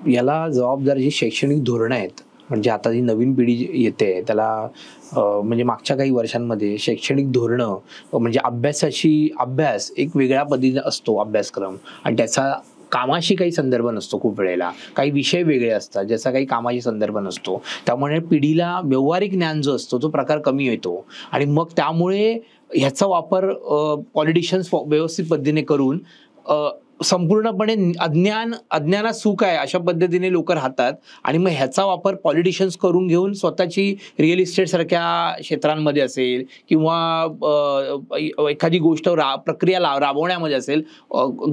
याला जबाबदार जी शैक्षणिक धोरणं आहेत, म्हणजे आता जी नवीन पिढी येते त्याला म्हणजे मागच्या काही वर्षांमध्ये शैक्षणिक धोरणं म्हणजे अभ्यास एक वेगळ्या पद्धतीने असतो अभ्यासक्रम, आणि त्याचा कामाशी काही संदर्भ नसतो, खूप वेळेला काही विषय वेगळे असतात ज्याचा काही कामाशी संदर्भ नसतो. त्यामुळे पिढीला व्यावहारिक ज्ञान जो असतो तो प्रकार कमी येतो आणि मग त्यामुळे ह्याचा वापर पॉलिटिशियन्स व्यवस्थित पद्धतीने करून संपूर्णपणे अज्ञानात सुख आहे अशा पद्धतीने लोक राहतात आणि मग ह्याचा वापर पॉलिटिशियन्स करून घेऊन स्वतःची रिअल इस्टेट सारख्या क्षेत्रांमध्ये असेल किंवा एखादी गोष्ट प्रक्रिया राबवण्यामध्ये असेल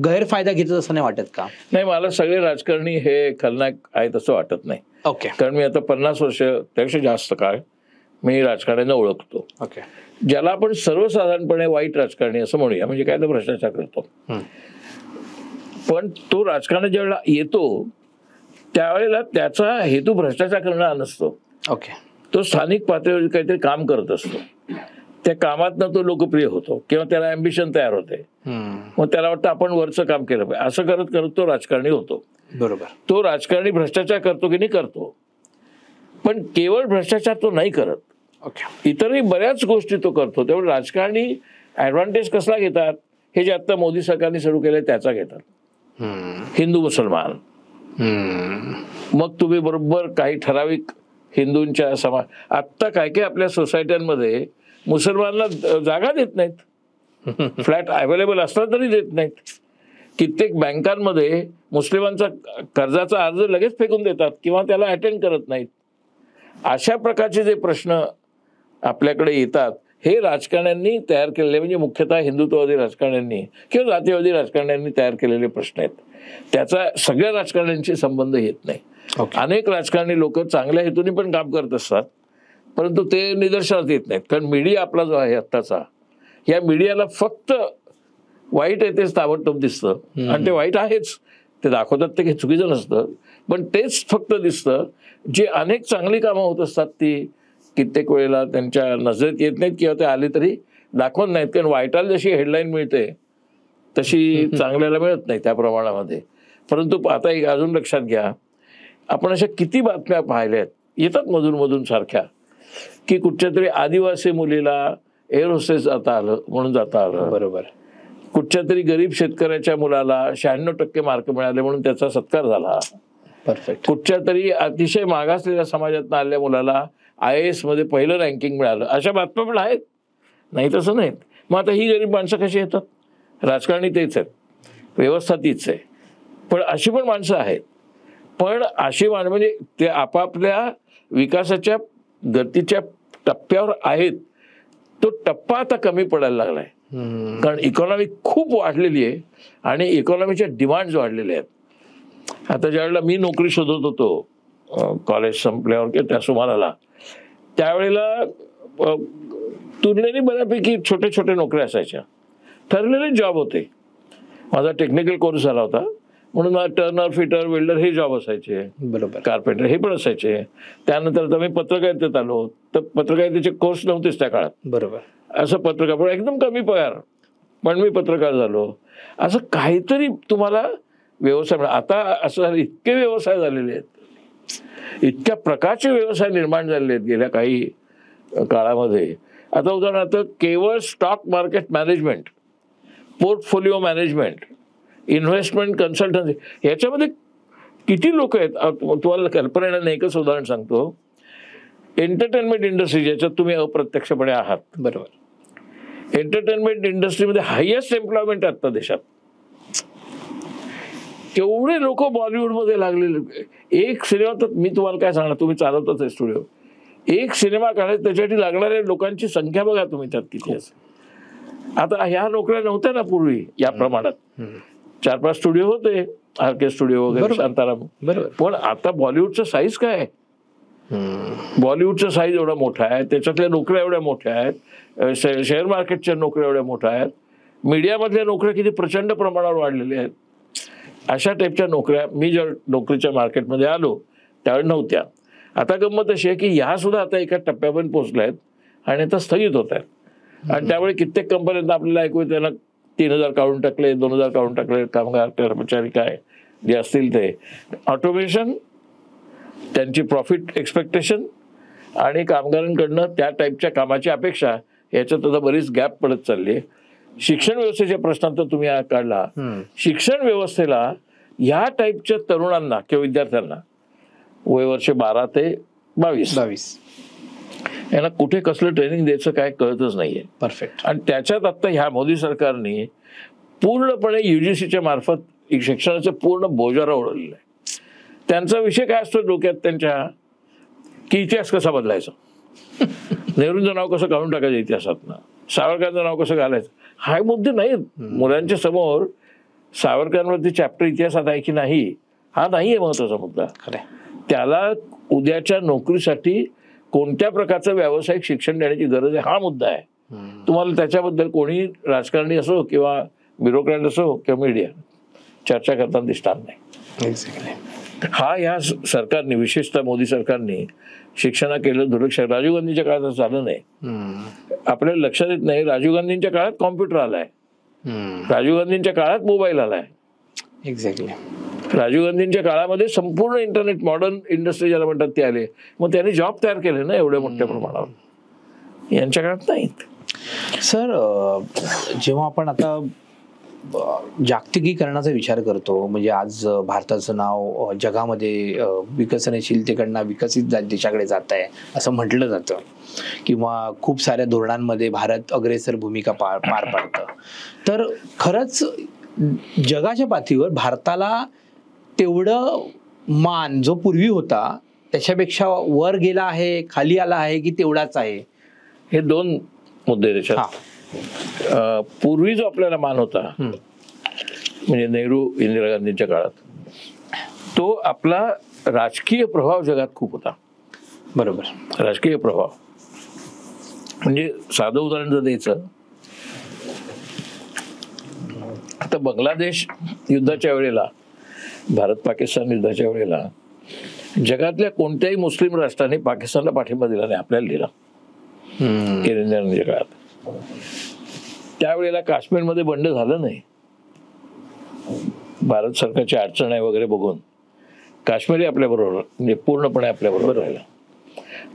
गैरफायदा घेतात असं नाही वाटत का? नाही, मला सगळे राजकारणी हे खलनायक आहेत असं वाटत नाही. ओके. कारण मी आता 50 वर्ष त्यापेक्षा जास्त काळ मी राजकारण्यांना ओळखतो. ओके. ज्याला आपण सर्वसाधारणपणे वाईट राजकारणी असं म्हणूया, म्हणजे काय तर भ्रष्टाचार करतो. पण तो राजकारणात ज्यावेळेला येतो त्यावेळेला त्याचा हेतू भ्रष्टाचार करणं नसतो. ओके. तो स्थानिक पातळीवर काहीतरी काम करत असतो, त्या कामातनं तो लोकप्रिय होतो किंवा त्याला अँबिशन तयार होते, मग त्याला वाटतं आपण वरचं काम केलं पाहिजे. असं करत करत तो राजकारणी होतो. बरोबर. तो राजकारणी भ्रष्टाचार करतो की नाही? करतो. पण केवळ भ्रष्टाचार तो नाही करत, इतरही बऱ्याच गोष्टी तो करतो. त्यामुळे राजकारणी ऍडव्हान्टेज कसला घेतात? हे जे आता मोदी सरकारने सुरू केलंय त्याचा घेतात. हिंदू मुसलमान, मग तुम्ही बरोबर काही ठराविक हिंदूंच्या समाज, आत्ता काय काय आपल्या सोसायट्यांमध्ये मुसलमानांना जागा देत नाहीत, फ्लॅट अवेलेबल असला तरी देत नाहीत. कित्येक बँकांमध्ये मुस्लिमांचा कर्जाचा अर्ज लगेच फेकून देतात किंवा त्याला अटेंड करत नाहीत. अशा प्रकारचे जे प्रश्न आपल्याकडे येतात हे राजकारण्यांनी तयार केलेले, म्हणजे मुख्यतः हिंदुत्ववादी राजकारण्यांनी किंवा जातीवादी राजकारण्यांनी तयार केलेले प्रश्न आहेत. त्याचा सगळ्या राजकारण्यांशी संबंध येत नाही. अनेक राजकारणी लोक चांगल्या हेतूने पण काम करत असतात, परंतु ते निदर्शनास येत नाहीत. कारण मीडिया आपला जो आहे आत्ताचा, या मीडियाला फक्त वाईट आहे तेच ताबडतोब दिसतं आणि ते वाईट आहेच, ते दाखवतात ते काही चुकीचं नसतं, पण तेच फक्त दिसतं. जी अनेक चांगली कामं होत असतात ती कित्येक वेळेला त्यांच्या नजरेत येत नाहीत किंवा ते आले तरी दाखवत नाहीत. कारण वाईटाला जशी हेडलाईन मिळते तशी चांगल्याला मिळत नाही त्या प्रमाणामध्ये. परंतु आता एक अजून लक्षात घ्या, आपण अशा किती बातम्या पाहिल्यात येतात मधून सारख्या, की कुठच्या तरी आदिवासी मुलीला एअर होस्टेस जाता आलं म्हणून जाता आलं. बरोबर. कुठच्या तरी गरीब शेतकऱ्याच्या मुलाला 96% मार्क मिळाले म्हणून त्याचा सत्कार झाला. परफेक्ट. कुठच्या तरी अतिशय मागासलेल्या समाजातून आलेल्या मुलाला IAS मध्ये पहिलं रँकिंग मिळालं. अशा बातम्या पण आहेत, नाही तसं नाहीत. मग आता ही गरीब माणसं कशी येतात? राजकारणी तेच आहेत, व्यवस्था तीच आहे, पण अशी पण माणसं आहेत. पण अशी माणसं म्हणजे ते आपापल्या विकासाच्या गतीच्या टप्प्यावर आहेत. तो टप्पा आता कमी पडायला लागलाय, कारण इकॉनॉमी खूप वाढलेली आहे आणि इकॉनॉमीच्या डिमांड्स वाढलेल्या आहेत. आता ज्यावेळेला मी नोकरी शोधत होतो कॉलेज संपल्यावर किंवा त्या सुमाराला, त्यावेळेला तुलनेने बऱ्यापैकी छोटे छोटे नोकऱ्या असायच्या, ठरलेले जॉब होते. माझा टेक्निकल कोर्स झाला होता म्हणून मला टर्नर, फिटर, वेल्डर हे जॉब असायचे. बरोबर. कार्पेंटर हे पण असायचे. त्यानंतर मी पत्रकारितेत आलो तर पत्रकारितेचे कोर्स नव्हतेच त्या काळात. बरोबर. असं पत्रकार, पण एकदम कमी पगार, पण मी पत्रकार झालो. असं काहीतरी तुम्हाला व्यवसाय. आता असं इतके व्यवसाय झालेले आहेत, इतक्या प्रकारचे व्यवसाय निर्माण झालेले आहेत गेल्या काही काळामध्ये. आता उदाहरणार्थ केवळ stock market management, portfolio management, investment consultancy, ह्याच्यामध्ये किती लोक आहेत तुम्हाला कल्पना येणार. एकच उदाहरण सांगतो. एंटरटेनमेंट इंडस्ट्री ज्याच्यात तुम्ही अप्रत्यक्षपणे आहात. बरोबर. एंटरटेनमेंट इंडस्ट्रीमध्ये हायएस्ट एम्प्लॉयमेंट आहे आता देशात. केवढे लोक बॉलिवूडमध्ये लागलेले. एक सिनेमा, तर मी तुम्हाला काय सांगणार, तुम्ही चालवताच आहे स्टुडिओ, एक सिनेमा काढायचा त्याच्यासाठी लागणाऱ्या लोकांची संख्या बघा तुम्ही त्यात किती असेल. आता ह्या नोकऱ्या नव्हत्या ना पूर्वी या प्रमाणात. 4-5 स्टुडिओ होते, RK स्टुडिओ वगैरे, शांताराम. पण आता बॉलिवूडचं साईज काय आहे? बॉलिवूडचा साईज एवढा मोठा आहे, त्याच्यातल्या नोकऱ्या एवढ्या मोठ्या आहेत, शेअर मार्केटच्या नोकऱ्या एवढ्या मोठ्या आहेत, मीडियामधल्या नोकऱ्या किती प्रचंड प्रमाणावर वाढलेल्या आहेत. अशा टाईपच्या नोकऱ्या मी ज्या नोकरीच्या मार्केटमध्ये आलो त्यावेळी नव्हत्या. आता गंमत अशी आहे की ह्या सुद्धा आता एका टप्प्यापर्यंत पोहोचल्या आहेत आणि आता स्थगित होत आहेत. आणि त्यामुळे कित्येक कंपन्यांना आपल्याला ऐकू त्यांना 3,000 काढून टाकले, 2,000 काढून टाकले, कामगार कर्मचारी काय जे असतील ते. ऑटोमेशन, त्यांची प्रॉफिट एक्सपेक्टेशन आणि कामगारांकडनं त्या टाईपच्या कामाची अपेक्षा, याच्यात आता बरीच गॅप पडत चालली आहे. शिक्षण व्यवस्थेच्या प्रश्नात तर तुम्ही काढला. शिक्षण व्यवस्थेला ह्या टाईपच्या तरुणांना किंवा विद्यार्थ्यांना वय वर्ष 12 ते 22 यांना कुठे कसलं ट्रेनिंग द्यायचं काय कळतच नाहीये. परफेक्ट. आणि त्याच्यात आता ह्या मोदी सरकारने पूर्णपणे UGCच्या मार्फत शिक्षणाचं पूर्ण बोजारा उडवलेलं आहे. त्यांचा विषय काय असतो डोक्यात त्यांच्या, की इतिहास कसा बदलायचा, नेहरूंचं नाव कसं काढून टाकायचं इतिहासातनं, सावरकरांचं नाव कसं घालायचं, हा मुद्दे नाहीत मुलांच्या समोर. सावरकरांवरती चॅप्टर इतिहासात आहे की नाही हा नाही आहे महत्वाचा मुद्दा. त्याला उद्याच्या नोकरीसाठी कोणत्या प्रकारचं व्यावसायिक शिक्षण देण्याची गरज आहे हा मुद्दा आहे. तुम्हाला त्याच्याबद्दल कोणी राजकारणी असो किंवा ब्युरोक्रॅट असो किंवा मीडिया चर्चा करताना दिसणार नाही. हा या सरकारने, विशेषतः मोदी सरकारने शिक्षणा केलं दुर्लक्ष. राजीव गांधीच्या काळात झालं नाही. आपल्याला लक्षात येत नाही, राजीव गांधींच्या काळात कॉम्प्युटर आलाय, राजीव गांधींच्या काळात मोबाईल आलाय. एक्झॅक्टली. राजीव गांधींच्या काळामध्ये संपूर्ण इंटरनेट, मॉडर्न इंडस्ट्री ज्याला म्हणतात ते आले. मग त्यांनी जॉब तयार केले ना एवढ्या मोठ्या प्रमाणावर. यांच्या काळात नाहीत. सर, जेव्हा आपण आता जागतिकीकरणाचा विचार करतो, म्हणजे आज भारताचं नाव जगामध्ये विकसनशीलतेकडनं विकसित देशाकडे जात आहे असं म्हटलं जातं, किंवा खूप साऱ्या धोरणांमध्ये भारत अग्रेसर भूमिका पार पाडतं. तर खरंच जगाच्या पातळीवर भारताला तेवढं मान जो पूर्वी होता त्याच्यापेक्षा वर गेला आहे, खाली आला आहे, की तेवढाच आहे? हे दोन मुद्दे त्याच्यात. पूर्वी जो आपल्याला मान होता म्हणजे नेहरू इंदिरा गांधींच्या काळात, तो आपला राजकीय प्रभाव जगात खूप होता. बरोबर. राजकीय प्रभाव म्हणजे साधं उदाहरण जर द्यायचं तर बांगलादेश युद्धाच्या वेळेला, भारत पाकिस्तान युद्धाच्या वेळेला जगातल्या कोणत्याही मुस्लिम राष्ट्राने पाकिस्तानला पाठिंबा दिला नाही, आपल्याला दिला इंदिरा गांधीच्या काळात. त्यावेळेला काश्मीरमध्ये बंड झालं नाही. भारत सरकारची अडचण आहे वगैरे बघून काश्मीरी आपल्याबरोबर, म्हणजे पूर्णपणे आपल्याबरोबर राहिला.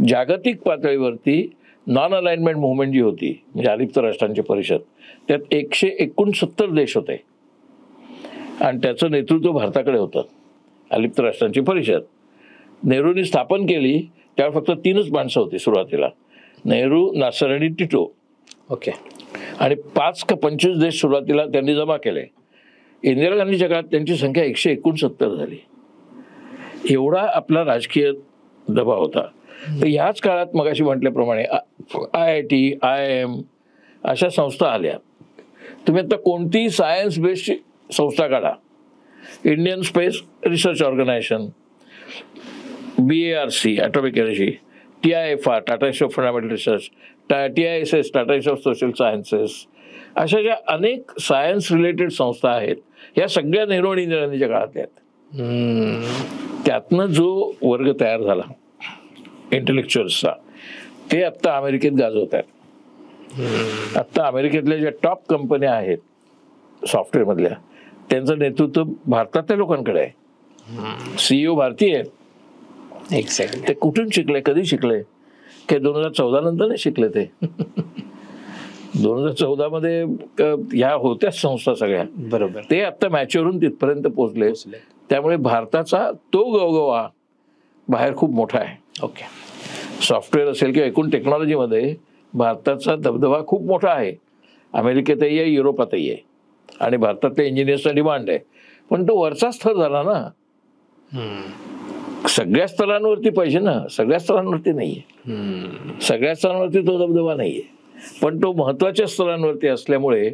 जागतिक पातळीवरती नॉन अलाइनमेंट मुवमेंट जी होती, म्हणजे अलिप्त राष्ट्रांची परिषद, त्यात 169 देश होते आणि त्याचं नेतृत्व भारताकडे होतं. अलिप्त राष्ट्रांची परिषद नेहरूंनी स्थापन केली त्यावेळी फक्त 3च माणसं होती सुरुवातीला, नेहरू, नासर आणि टिटो. ओके. आणि 5 का 25 देश सुरुवातीला त्यांनी जमा केले. इंदिरा गांधीच्या काळात त्यांची संख्या 169 झाली. एवढा आपला राजकीय दबाव होता. तर ह्याच काळात मगाशी म्हटल्याप्रमाणे IIT, IIM अशा संस्था आल्या. तुम्ही आता कोणतीही सायन्स बेस्ड संस्था काढा, Indian space research organisation, BARC atomic energy, TIFR Tata institute of fundamental research, TISS Tata institute of social sciences, अशा ज्या अनेक सायन्स रिलेटेड संस्था आहेत, ह्या सगळ्या नेहरू आणि इंदिरा गांधीच्या काळातल्या आहेत. त्यातनं जो वर्ग तयार झाला इंटेलेक्च्युअल्सचा, ते आत्ता अमेरिकेत गाजवत आहेत. आत्ता अमेरिकेतल्या ज्या टॉप कंपन्या आहेत सॉफ्टवेअरमधल्या, त्यांचं नेतृत्व भारतातल्या लोकांकडे आहे. CEO भारतीय आहेत. एक्झॅक्टली. ते कुठून शिकले, कधी शिकले? काय 2014 नंतर नाही शिकले ते. 2014 मध्ये ह्या होत्याच संस्था सगळ्या. बरोबर. ते आता मॅच्युअर होऊन तिथपर्यंत पोहोचले. त्यामुळे भारताचा तो गवगवा बाहेर खूप मोठा आहे. ओके. सॉफ्टवेअर असेल किंवा एकूण टेक्नॉलॉजीमध्ये भारताचा दबदबा खूप मोठा आहे. अमेरिकेतही आहे, युरोपातही आहे, आणि भारतातल्या इंजिनियर्सचा डिमांड आहे. पण तो वरचा स्तर झाला ना, सगळ्या स्तरांवरती पाहिजे ना, सगळ्या स्तरांवरती नाहीये. सगळ्या स्तरांवरती तो दबदबा नाहीये, पण तो महत्वाच्या स्तरांवरती असल्यामुळे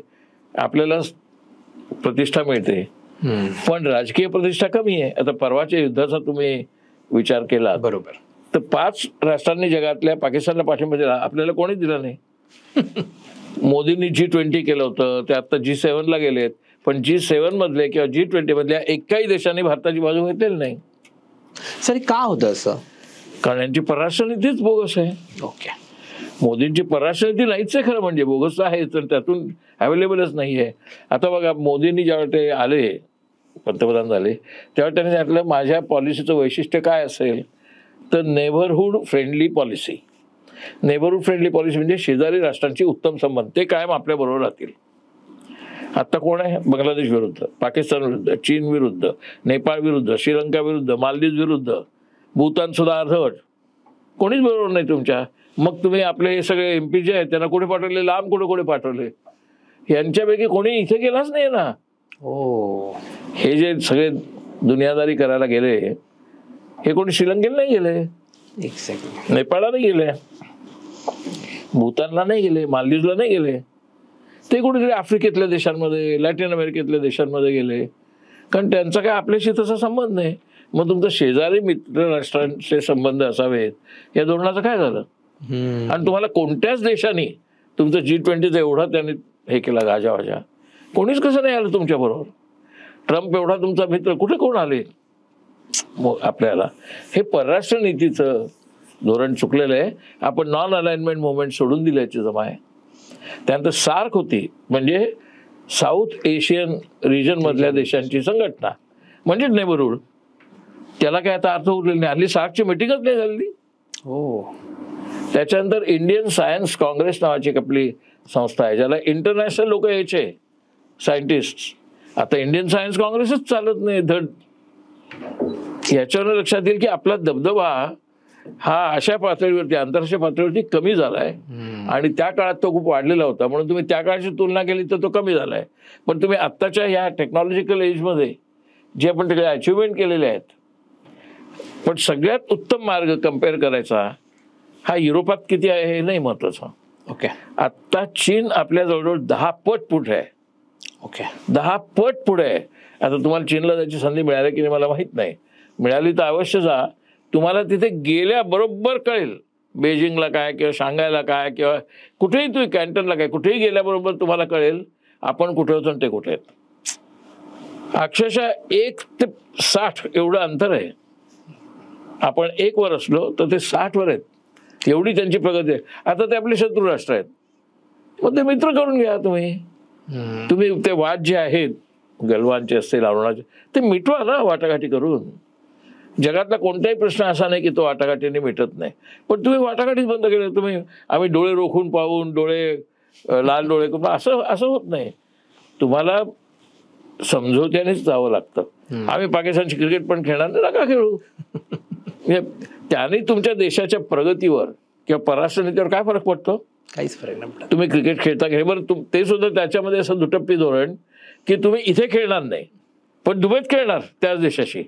आपल्याला प्रतिष्ठा मिळते. पण राजकीय प्रतिष्ठा कमी आहे. आता परवाच्या युद्धाचा तुम्ही विचार केला, बरोबर, तर 5 राष्ट्रांनी जगातल्या पाकिस्तानला पाठिंबा दिला, आपल्याला कोणीच दिला नाही. मोदींनी G20 केलं होतं, ते आता G7ला गेलेत, पण G7 मधले किंवा G20 मधल्या एकाही देशाने भारताची बाजू घेतलेली नाही. सर का होतं असं? कारण यांची परराष्ट्र नीतीच बोगस आहे. ओके. मोदींची परराष्ट्र नीती नाहीच आहे खरं म्हणजे, बोगस आहे, तर त्यातून अवेलेबलच नाहीये. आता बघा, मोदींनी ज्यावेळी ते आले, पंतप्रधान झाले, त्यावेळी त्यांनी म्हटलं माझ्या पॉलिसीचं वैशिष्ट्य काय असेल, तर neighbourhood friendly policy. Neighbourhood friendly policy म्हणजे शेजारी राष्ट्रांची उत्तम संबंध, ते कायम आपल्याबरोबर राहतील. आता कोण आहे? बांगलादेश विरुद्ध, पाकिस्तान विरुद्ध, चीन विरुद्ध, नेपाळ विरुद्ध, श्रीलंका विरुद्ध, मालदीव विरुद्ध, भूतान सुद्धा अर्धवट. कोणीच बरोबर नाही तुमच्या. मग तुम्ही आपले हे सगळे MP जे आहेत त्यांना कुठे पाठवले? लांब कुठे पाठवले? यांच्यापैकी कोणी इथे गेलाच नाही ना. हे जे सगळे दुनियादारी करायला गेले हे कोणी श्रीलंकेला नाही गेले, नेपाळला नाही गेले, भूतानला नाही गेले, मालदीवला नाही गेले. ते कुठेतरी आफ्रिकेतल्या देशांमध्ये, लॅटिन अमेरिकेतल्या देशांमध्ये गेले, कारण त्यांचा काय आपल्याशी तसा संबंध नाही. मग तुमचं शेजारी मित्र राष्ट्रांचे संबंध असावेत, या धोरणाचं काय झालं? आणि तुम्हाला कोणत्याच देशाने तुमचं G20 एवढा त्यांनी हे केला गाजावाजा, कोणीच कसं नाही आलं तुमच्या बरोबर. ट्रम्प एवढा तुमचा मित्र, कुठे कोण आले आपल्याला? हे परराष्ट्र नीतीचं धोरण चुकलेलं आहे. आपण नॉन अलाइनमेंट मुवमेंट सोडून दिल्याची जमा आहे. त्यानंतर सार्क होती, म्हणजे साऊथ एशियन रिजन मधल्या देशांची संघटना, म्हणजे नेबरहूड. त्याला काय आता अर्थ उरलेला नाही. हल्ली सार्कची मिटिंगच नाही झाली. त्याच्यानंतर इंडियन सायन्स काँग्रेस नावाची एक आपली संस्था आहे, ज्याला इंटरनॅशनल लोक यायचे सायंटिस्ट. आता इंडियन सायन्स काँग्रेसच चालत नाही धड. याच्यावर लक्षात येईल की आपला दबदबा हा अशा पातळीवरती, आंतरराष्ट्रीय पातळीवरती कमी झालाय. आणि त्या काळात तो खूप वाढलेला होता, म्हणून तुम्ही त्या काळाची तुलना केली तर तो कमी झालाय. पण तुम्ही आत्ताच्या ह्या टेक्नॉलॉजिकल एजमध्ये जे आपण तिकडे अचिव्हमेंट केलेले आहेत, पण सगळ्यात उत्तम मार्ग कम्पेअर करायचा हा युरोपात किती आहे हे नाही महत्वाचं. आत्ता चीन आपल्या जवळजवळ 10 पट पुढे आहे. 10 पट पुढे आहे. आता तुम्हाला चीनला जायची संधी मिळाली की नाही मला माहित नाही. मिळाली तर अवश्य जा. तुम्हाला तिथे गेल्याबरोबर कळेल बेजिंगला काय किंवा शांघायला काय किंवा कुठेही तुम्ही कॅन्टनला काय, कुठेही गेल्याबरोबर तुम्हाला कळेल आपण कुठे होतो आणि ते कुठे आहेत. अक्षरशः 1 ते 60 एवढं अंतर आहे. आपण 1 वर असलो तर ते 60 वर आहेत. एवढी त्यांची प्रगती आहे. आता ते आपले शत्रू राष्ट्र आहेत, मग ते मित्र करून घ्या तुम्ही. तुम्ही ते वाद जे आहेत गलवानचे असतील, अरुणाचे, ते मिटवा ना वाटाघाटी करून. जगातला कोणताही प्रश्न असा नाही की तो वाटाघाटीने मिटत नाही. पण तुम्ही वाटाघाटीच बंद केले. तुम्ही आम्ही डोळे रोखून पाहून, डोळे लाल डोळे करून, असं होत नाही. तुम्हाला समझोत्यानेच जावं लागतं. आम्ही पाकिस्तानची क्रिकेट पण खेळणार नाही, नका खेळू. त्याने तुमच्या देशाच्या प्रगतीवर किंवा परराष्ट्र नीतीवर काय फरक पडतो? काहीच फरक नाही. तुम्ही क्रिकेट खेळता घे बरं, ते सुद्धा त्याच्यामध्ये असं दुटप्पी धोरण की तुम्ही इथे खेळणार नाही पण दुबईत खेळणार त्याच देशाशी,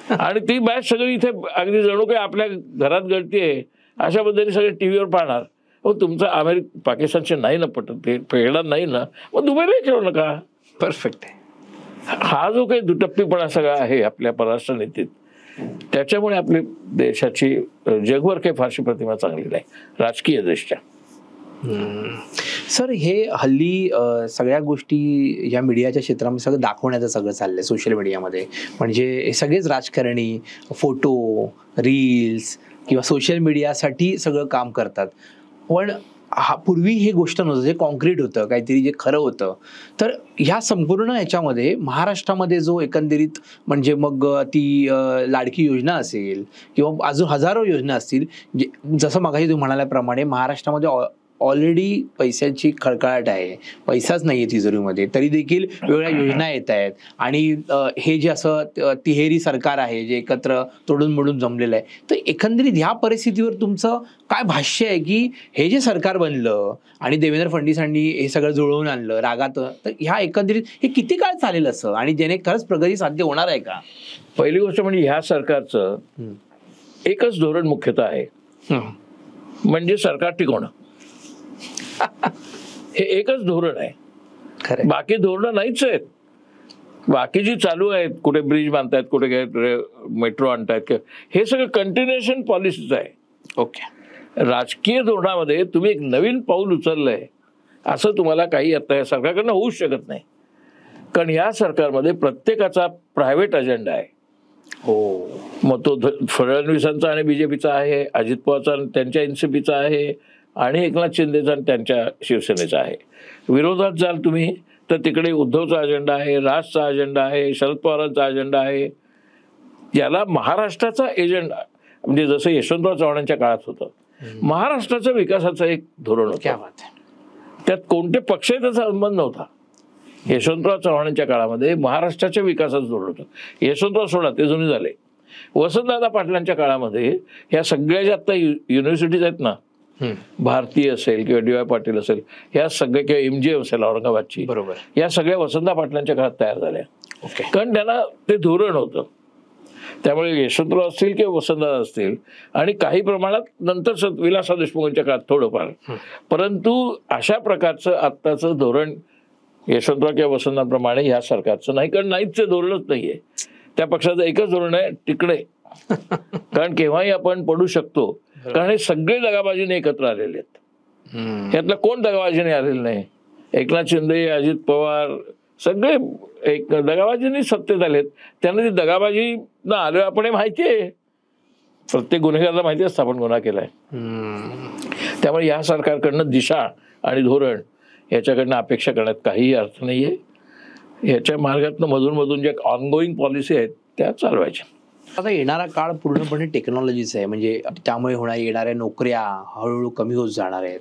आणि ती मॅच सगळी इथे अगदी जणू काही आपल्या घरात घडतीये अशा पद्धतीने सगळे टीव्हीवर पाहणार. मग तुमचं पाकिस्तानचे नाही ना पटत, खेळणार नाही ना, मग दुबईलाही खेळू नका. परफेक्ट आहे. हा जो काही दुटप्पीपणा सगळा आहे आपल्या परराष्ट्र नीतीत, त्याच्यामुळे आपली देशाची जगभर काही फारशी प्रतिमा चांगली नाही राजकीय दृष्ट्या. सर, हे हल्ली सगळ्या गोष्टी या मीडियाच्या क्षेत्रामध्ये सगळं दाखवण्याचं सगळं चाललंय सोशल मीडियामध्ये. म्हणजे सगळेच राजकारणी फोटो, रील्स किंवा सोशल मीडियासाठी सगळं काम करतात. पण पूर्वी हे गोष्ट नव्हतं, जे कॉन्क्रीट होतं, काहीतरी जे खरं होतं. तर ह्या संपूर्ण ह्याच्यामध्ये महाराष्ट्रामध्ये जो एकंदरीत म्हणजे मग ती लाडकी योजना असेल किंवा अजून हजारो योजना असतील, जसं मगाशी तुम्ही म्हणाल्याप्रमाणे महाराष्ट्रामध्ये ऑलरेडी पैशाची खळखळाट आहे, पैसाच नाही आहे तिजोरीमध्ये, तरी देखील वेगवेगळ्या योजना येत आहेत. आणि हे जे असं तिहेरी सरकार आहे जे एकत्र तोडून मोडून जमलेलं आहे, तर एकंदरीत ह्या परिस्थितीवर तुमचं काय भाष्य आहे की हे जे सरकार बनलं आणि देवेंद्र फडणवीसांनी हे सगळं जुळवून आणलं रागात, तर ह्या एकंदरीत हे किती काळ चालेल असं, आणि ज्याने खरंच प्रगती साध्य होणार आहे का? पहिली गोष्ट म्हणजे ह्या सरकारचं एकच धोरण मुख्यतः आहे, म्हणजे सरकार टिकवणं. हे एकच धोरण आहे, बाकी धोरणं नाहीच आहेत. बाकी जी चालू आहेत, कुठे ब्रिज बांधतायत, कुठे मेट्रो आणतायत, हे सगळं कंटिन्युएशन पॉलिसीच आहे. राजकीय धोरणामध्ये तुम्ही एक नवीन पाऊल उचललंय असं तुम्हाला काही आता या सरकारकडनं होऊच शकत नाही. कारण या सरकारमध्ये प्रत्येकाचा प्रायव्हेट अजेंडा आहे. मग तो फडणवीसांचा आणि बीजेपीचा आहे, अजित पवारचा आणि त्यांच्या एनसीपीचा आहे, आणि एकनाथ शिंदेचा आणि त्यांच्या शिवसेनेचा आहे. विरोधात जाल तुम्ही तर तिकडे उद्धवचा अजेंडा आहे, राजचा अजेंडा आहे, शरद पवारांचा अजेंडा आहे. याला महाराष्ट्राचा एजेंडा म्हणजे जसं यशवंतराव चव्हाणांच्या काळात होतं, महाराष्ट्राच्या विकासाचं एक धोरण होतं. त्यात कोणते पक्षही त्याचा संबंध नव्हता. यशवंतराव चव्हाणांच्या काळामध्ये महाराष्ट्राच्या विकासाचं धोरण होतं. यशवंतराव सोडा, ते जुने झाले. वसंतदादा पाटलांच्या काळामध्ये ह्या सगळ्या ज्या आता युनिव्हर्सिटीज आहेत ना, भारती असेल किंवा डी वाय पाटील असेल, ह्या सगळ्या, किंवा MGM असेल औरंगाबादची, बरोबर, या सगळ्या वसंतदादा पाटलांच्या काळात तयार झाल्या. कारण त्यांना ते धोरण होतं. त्यामुळे यशवंतराव असतील किंवा वसंतदादा असतील, आणि काही प्रमाणात नंतर विलासराव देशमुखांच्या काळात थोडंफार, परंतु अशा प्रकारचं आत्ताचं धोरण यशवंतराव किंवा वसंतदादांप्रमाणे ह्या सरकारचं नाही. कारण नाहीच, ते धोरणच नाहीये. त्या पक्षाचं एकच धोरण आहे, तिकडे. कारण केव्हाही आपण पडू शकतो. कारण हे सगळे दगाबाजीने एकत्र आलेले आहेत. यातलं कोण दगाबाजीने आलेलं नाही? एकनाथ शिंदे, अजित पवार, सगळे एक दगाबाजीने सत्तेत आलेत. त्यांना ती दगाबाजी न आलोय आपण हे माहिती आहे. प्रत्येक गुन्हेगाराला माहिती असतं आपण गुन्हा केलाय. त्यामुळे या सरकारकडनं दिशा आणि धोरण याच्याकडनं अपेक्षा करण्यात काहीही अर्थ नाहीये. याच्या मार्गातनं मधून ज्या ऑनगोईंग पॉलिसी आहेत त्या चालवायच्या. आता येणारा काळ पूर्णपणे टेक्नॉलॉजीचा आहे, म्हणजे त्यामुळे येणाऱ्या नोकऱ्या हळूहळू कमी होत जाणार आहेत,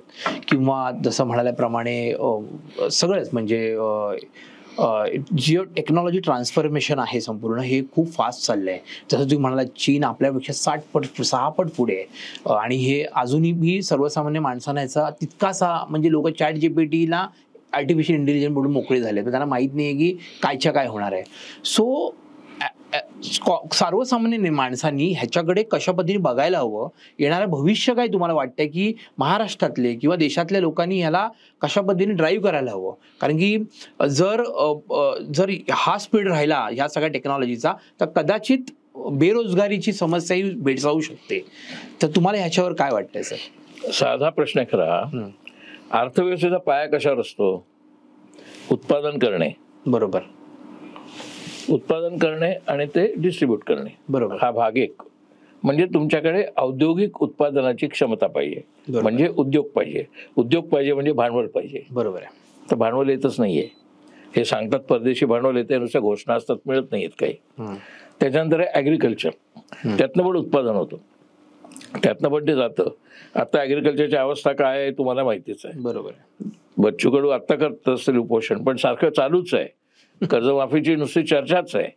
किंवा जसं म्हणाल्याप्रमाणे सगळंच म्हणजे जिओ टेक्नॉलॉजी ट्रान्सफॉर्मेशन आहे संपूर्ण, हे खूप फास्ट चाललंय. जसं तुम्ही म्हणाला, चीन आपल्यापेक्षा 6 पट पुढे आहे, आणि हे अजूनही सर्वसामान्य माणसांना याचा तितकासा, म्हणजे लोक ChatGPTला आर्टिफिशियल इंटेलिजन्स म्हणून मोकळे झाले, तर त्यांना माहीत नाही की कायच्या काय होणार आहे. सो सर्वसामान्य माणसांनी ह्याच्याकडे कशा पद्धतीने बघायला हवं? येणारं भविष्य काय तुम्हाला वाटतंय की महाराष्ट्रातले किंवा देशातल्या लोकांनी ह्याला कशा पद्धतीने ड्राईव्ह करायला हवं? कारण की जर हा स्पीड राहिला ह्या सगळ्या टेक्नॉलॉजीचा, तर कदाचित बेरोजगारीची समस्याही भेडसावू शकते. तर तुम्हाला ह्याच्यावर काय वाटतंय सर? साधा प्रश्न आहे खरा. अर्थव्यवस्थेचा पाया कशावर असतो? उत्पादन करणे. बरोबर. उत्पादन करणे आणि ते डिस्ट्रीब्यूट करणे. बरोबर. हा भाग एक. म्हणजे तुमच्याकडे औद्योगिक उत्पादनाची क्षमता पाहिजे, म्हणजे उद्योग पाहिजे. उद्योग पाहिजे म्हणजे भांडवल पाहिजे. बरोबर आहे. तर भांडवल येतच नाहीये. हे सांगतात परदेशी भांडवल येते, नुसत्या घोषणा असतात, मिळत नाहीत काही. त्याच्यानंतर आहे ॲग्रिकल्चर. त्यातनं पण उत्पादन होतं, त्यातनं पण ते जातं. आता ॲग्रिकल्चरची अवस्था काय आहे तुम्हाला माहितीच आहे. बरोबर. बच्चू कडू आत्ता करत असतील उपोषण, पण सारखं चालूच आहे. कर्जमाफीची नुसती चर्चाच आहे.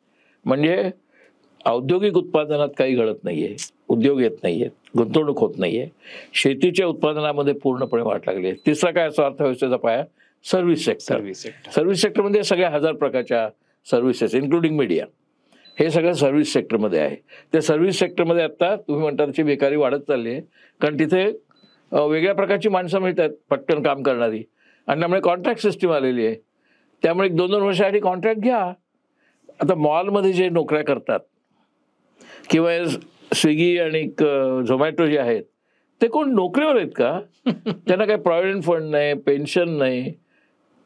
म्हणजे औद्योगिक उत्पादनात काही घडत नाहीये, उद्योग येत नाहीये, गुंतवणूक होत नाहीये. शेतीच्या उत्पादनामध्ये पूर्णपणे वाट लागली आहे. तिसरा काय असतो अर्थव्यवस्थेचा पाया? Service sector. सर्व्हिस सेक्टरमध्ये सगळ्या 1000 प्रकारच्या सर्व्हिसेस, इन्क्लुडिंग मीडिया, हे सगळं सर्व्हिस सेक्टरमध्ये आहे. त्या सर्व्हिस सेक्टरमध्ये आता तुम्ही म्हणता तशी बेकारी वाढत चालली आहे. कारण तिथे वेगळ्या प्रकारची माणसं मिळतात पटकन काम करणारी, आणि त्यामुळे कॉन्ट्रॅक्ट सिस्टीम आलेली आहे. त्यामुळे 2-2 वर्षासाठी कॉन्ट्रॅक्ट घ्या. आता मॉलमध्ये जे नोकऱ्या करतात किंवा स्विगी आणि झोमॅटो जे आहेत, ते कोण नोकरीवर आहेत का? त्यांना काही प्रॉव्हिडंट फंड नाही, पेन्शन नाही,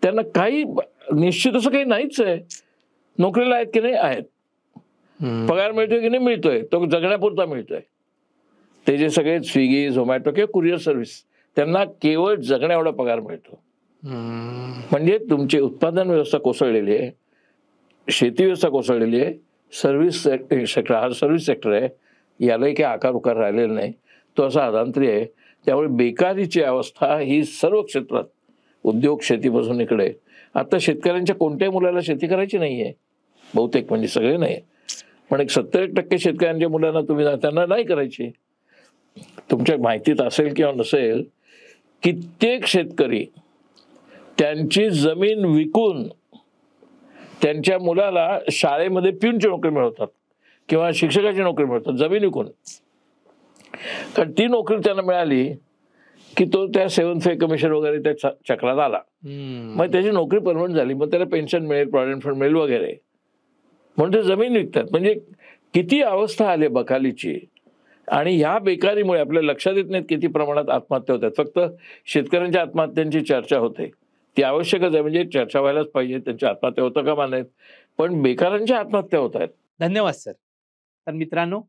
त्यांना काही निश्चित असं काही नाहीच आहे. नोकरीला आहेत की नाही? आहेत. पगार मिळतोय की नाही? मिळतोय. तो जगण्यापुरता मिळतोय. ते जे सगळे स्विगी, झोमॅटो किंवा कुरिअर सर्व्हिस, त्यांना केवळ जगण्या एवढा पगार मिळतो. म्हणजे तुमची उत्पादन व्यवस्था कोसळलेली आहे, शेती व्यवस्था कोसळलेली आहे. सर्व्हिस सेक्टर, हा सर्व्हिस सेक्टर आहे, यालाही काही आकार उकार राहिलेला नाही. तो असा अधांतरी आहे. त्यामुळे बेकारीची अवस्था ही सर्व क्षेत्रात, उद्योग शेतीपासून इकडे. आता शेतकऱ्यांच्या कोणत्याही मुलाला शेती करायची नाहीये, बहुतेक, म्हणजे सगळे नाही, पण एक 70% शेतकऱ्यांच्या मुलांना तुम्ही त्यांना नाही करायची. तुमच्या माहितीत असेल किंवा नसेल, कित्येक शेतकरी त्यांची जमीन विकून त्यांच्या मुलाला शाळेमध्ये प्यूनची नोकरी मिळवतात किंवा शिक्षकाची नोकरी मिळवतात, जमीन विकून. कारण ती नोकरी त्यांना मिळाली की तो त्या 7th पे कमिशन वगैरे त्या चक्रात आला, मग त्याची नोकरी परमनंट झाली, मग त्याला पेन्शन मिळेल, प्रॉव्हिडंट फंड मिळेल वगैरे, म्हणून ते जमीन विकतात. म्हणजे किती अवस्था आली बखालीची. आणि ह्या बेकारीमुळे आपल्या लक्षात येत नाहीत किती प्रमाणात आत्महत्या होतात. फक्त शेतकऱ्यांच्या आत्महत्यांची चर्चा होते, ती आवश्यकच आहे, म्हणजे चर्चा व्हायलाच पाहिजे, त्यांच्या आत्महत्या होतं का मानायत, पण बेकारांच्या आत्महत्या होत आहेत. धन्यवाद सर. तर मित्रांनो,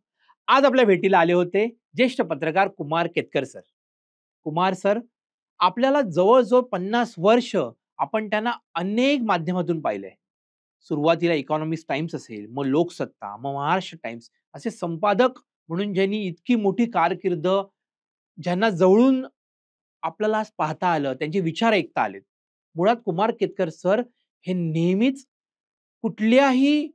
आज आपल्या भेटीला आले होते ज्येष्ठ पत्रकार कुमार केतकर सर. कुमार सर, आपल्याला जवळजवळ 50 वर्ष आपण त्यांना अनेक माध्यमातून पाहिलंय. सुरुवातीला इकॉनॉमिस्ट टाइम्स असेल, मग लोकसत्ता, मग महाराष्ट्र टाइम्स, असे संपादक म्हणून ज्यांनी इतकी मोठी कारकीर्द, ज्यांना जवळून आपल्याला आज पाहता आलं, त्यांचे विचार ऐकता आलेत. मुळात कुमार केतकर सर हे नेहमीच कुठल्याही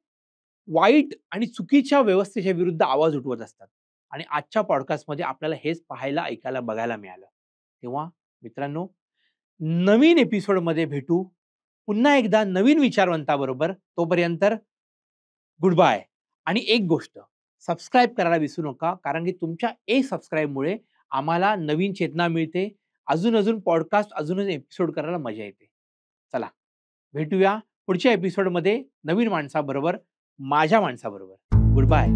वाईट आणि चुकीच्या व्यवस्थेच्या विरुद्ध आवाज उठवत असतात. आणि आजच्या पॉडकास्टमध्ये आपल्याला हेच पाहायला, ऐकायला, बघायला मिळालं. तेव्हा मित्रांनो, नवीन एपिसोडमध्ये भेटू पुन्हा एकदा नवीन विचारवंताबरोबर. तोपर्यंत गुड बाय. आणि एक गोष्ट, सबस्क्राईब करायला विसरू नका, कारण की तुमच्या एक सबस्क्राईबमुळे आम्हाला नवीन चेतना मिळते, अजून पॉडकास्ट, अजून एपिसोड करायला मजा येते. चला भेटूया पुढच्या एपिसोडमध्ये नवीन माणसाबरोबर, माझ्या माणसाबरोबर. Good bye.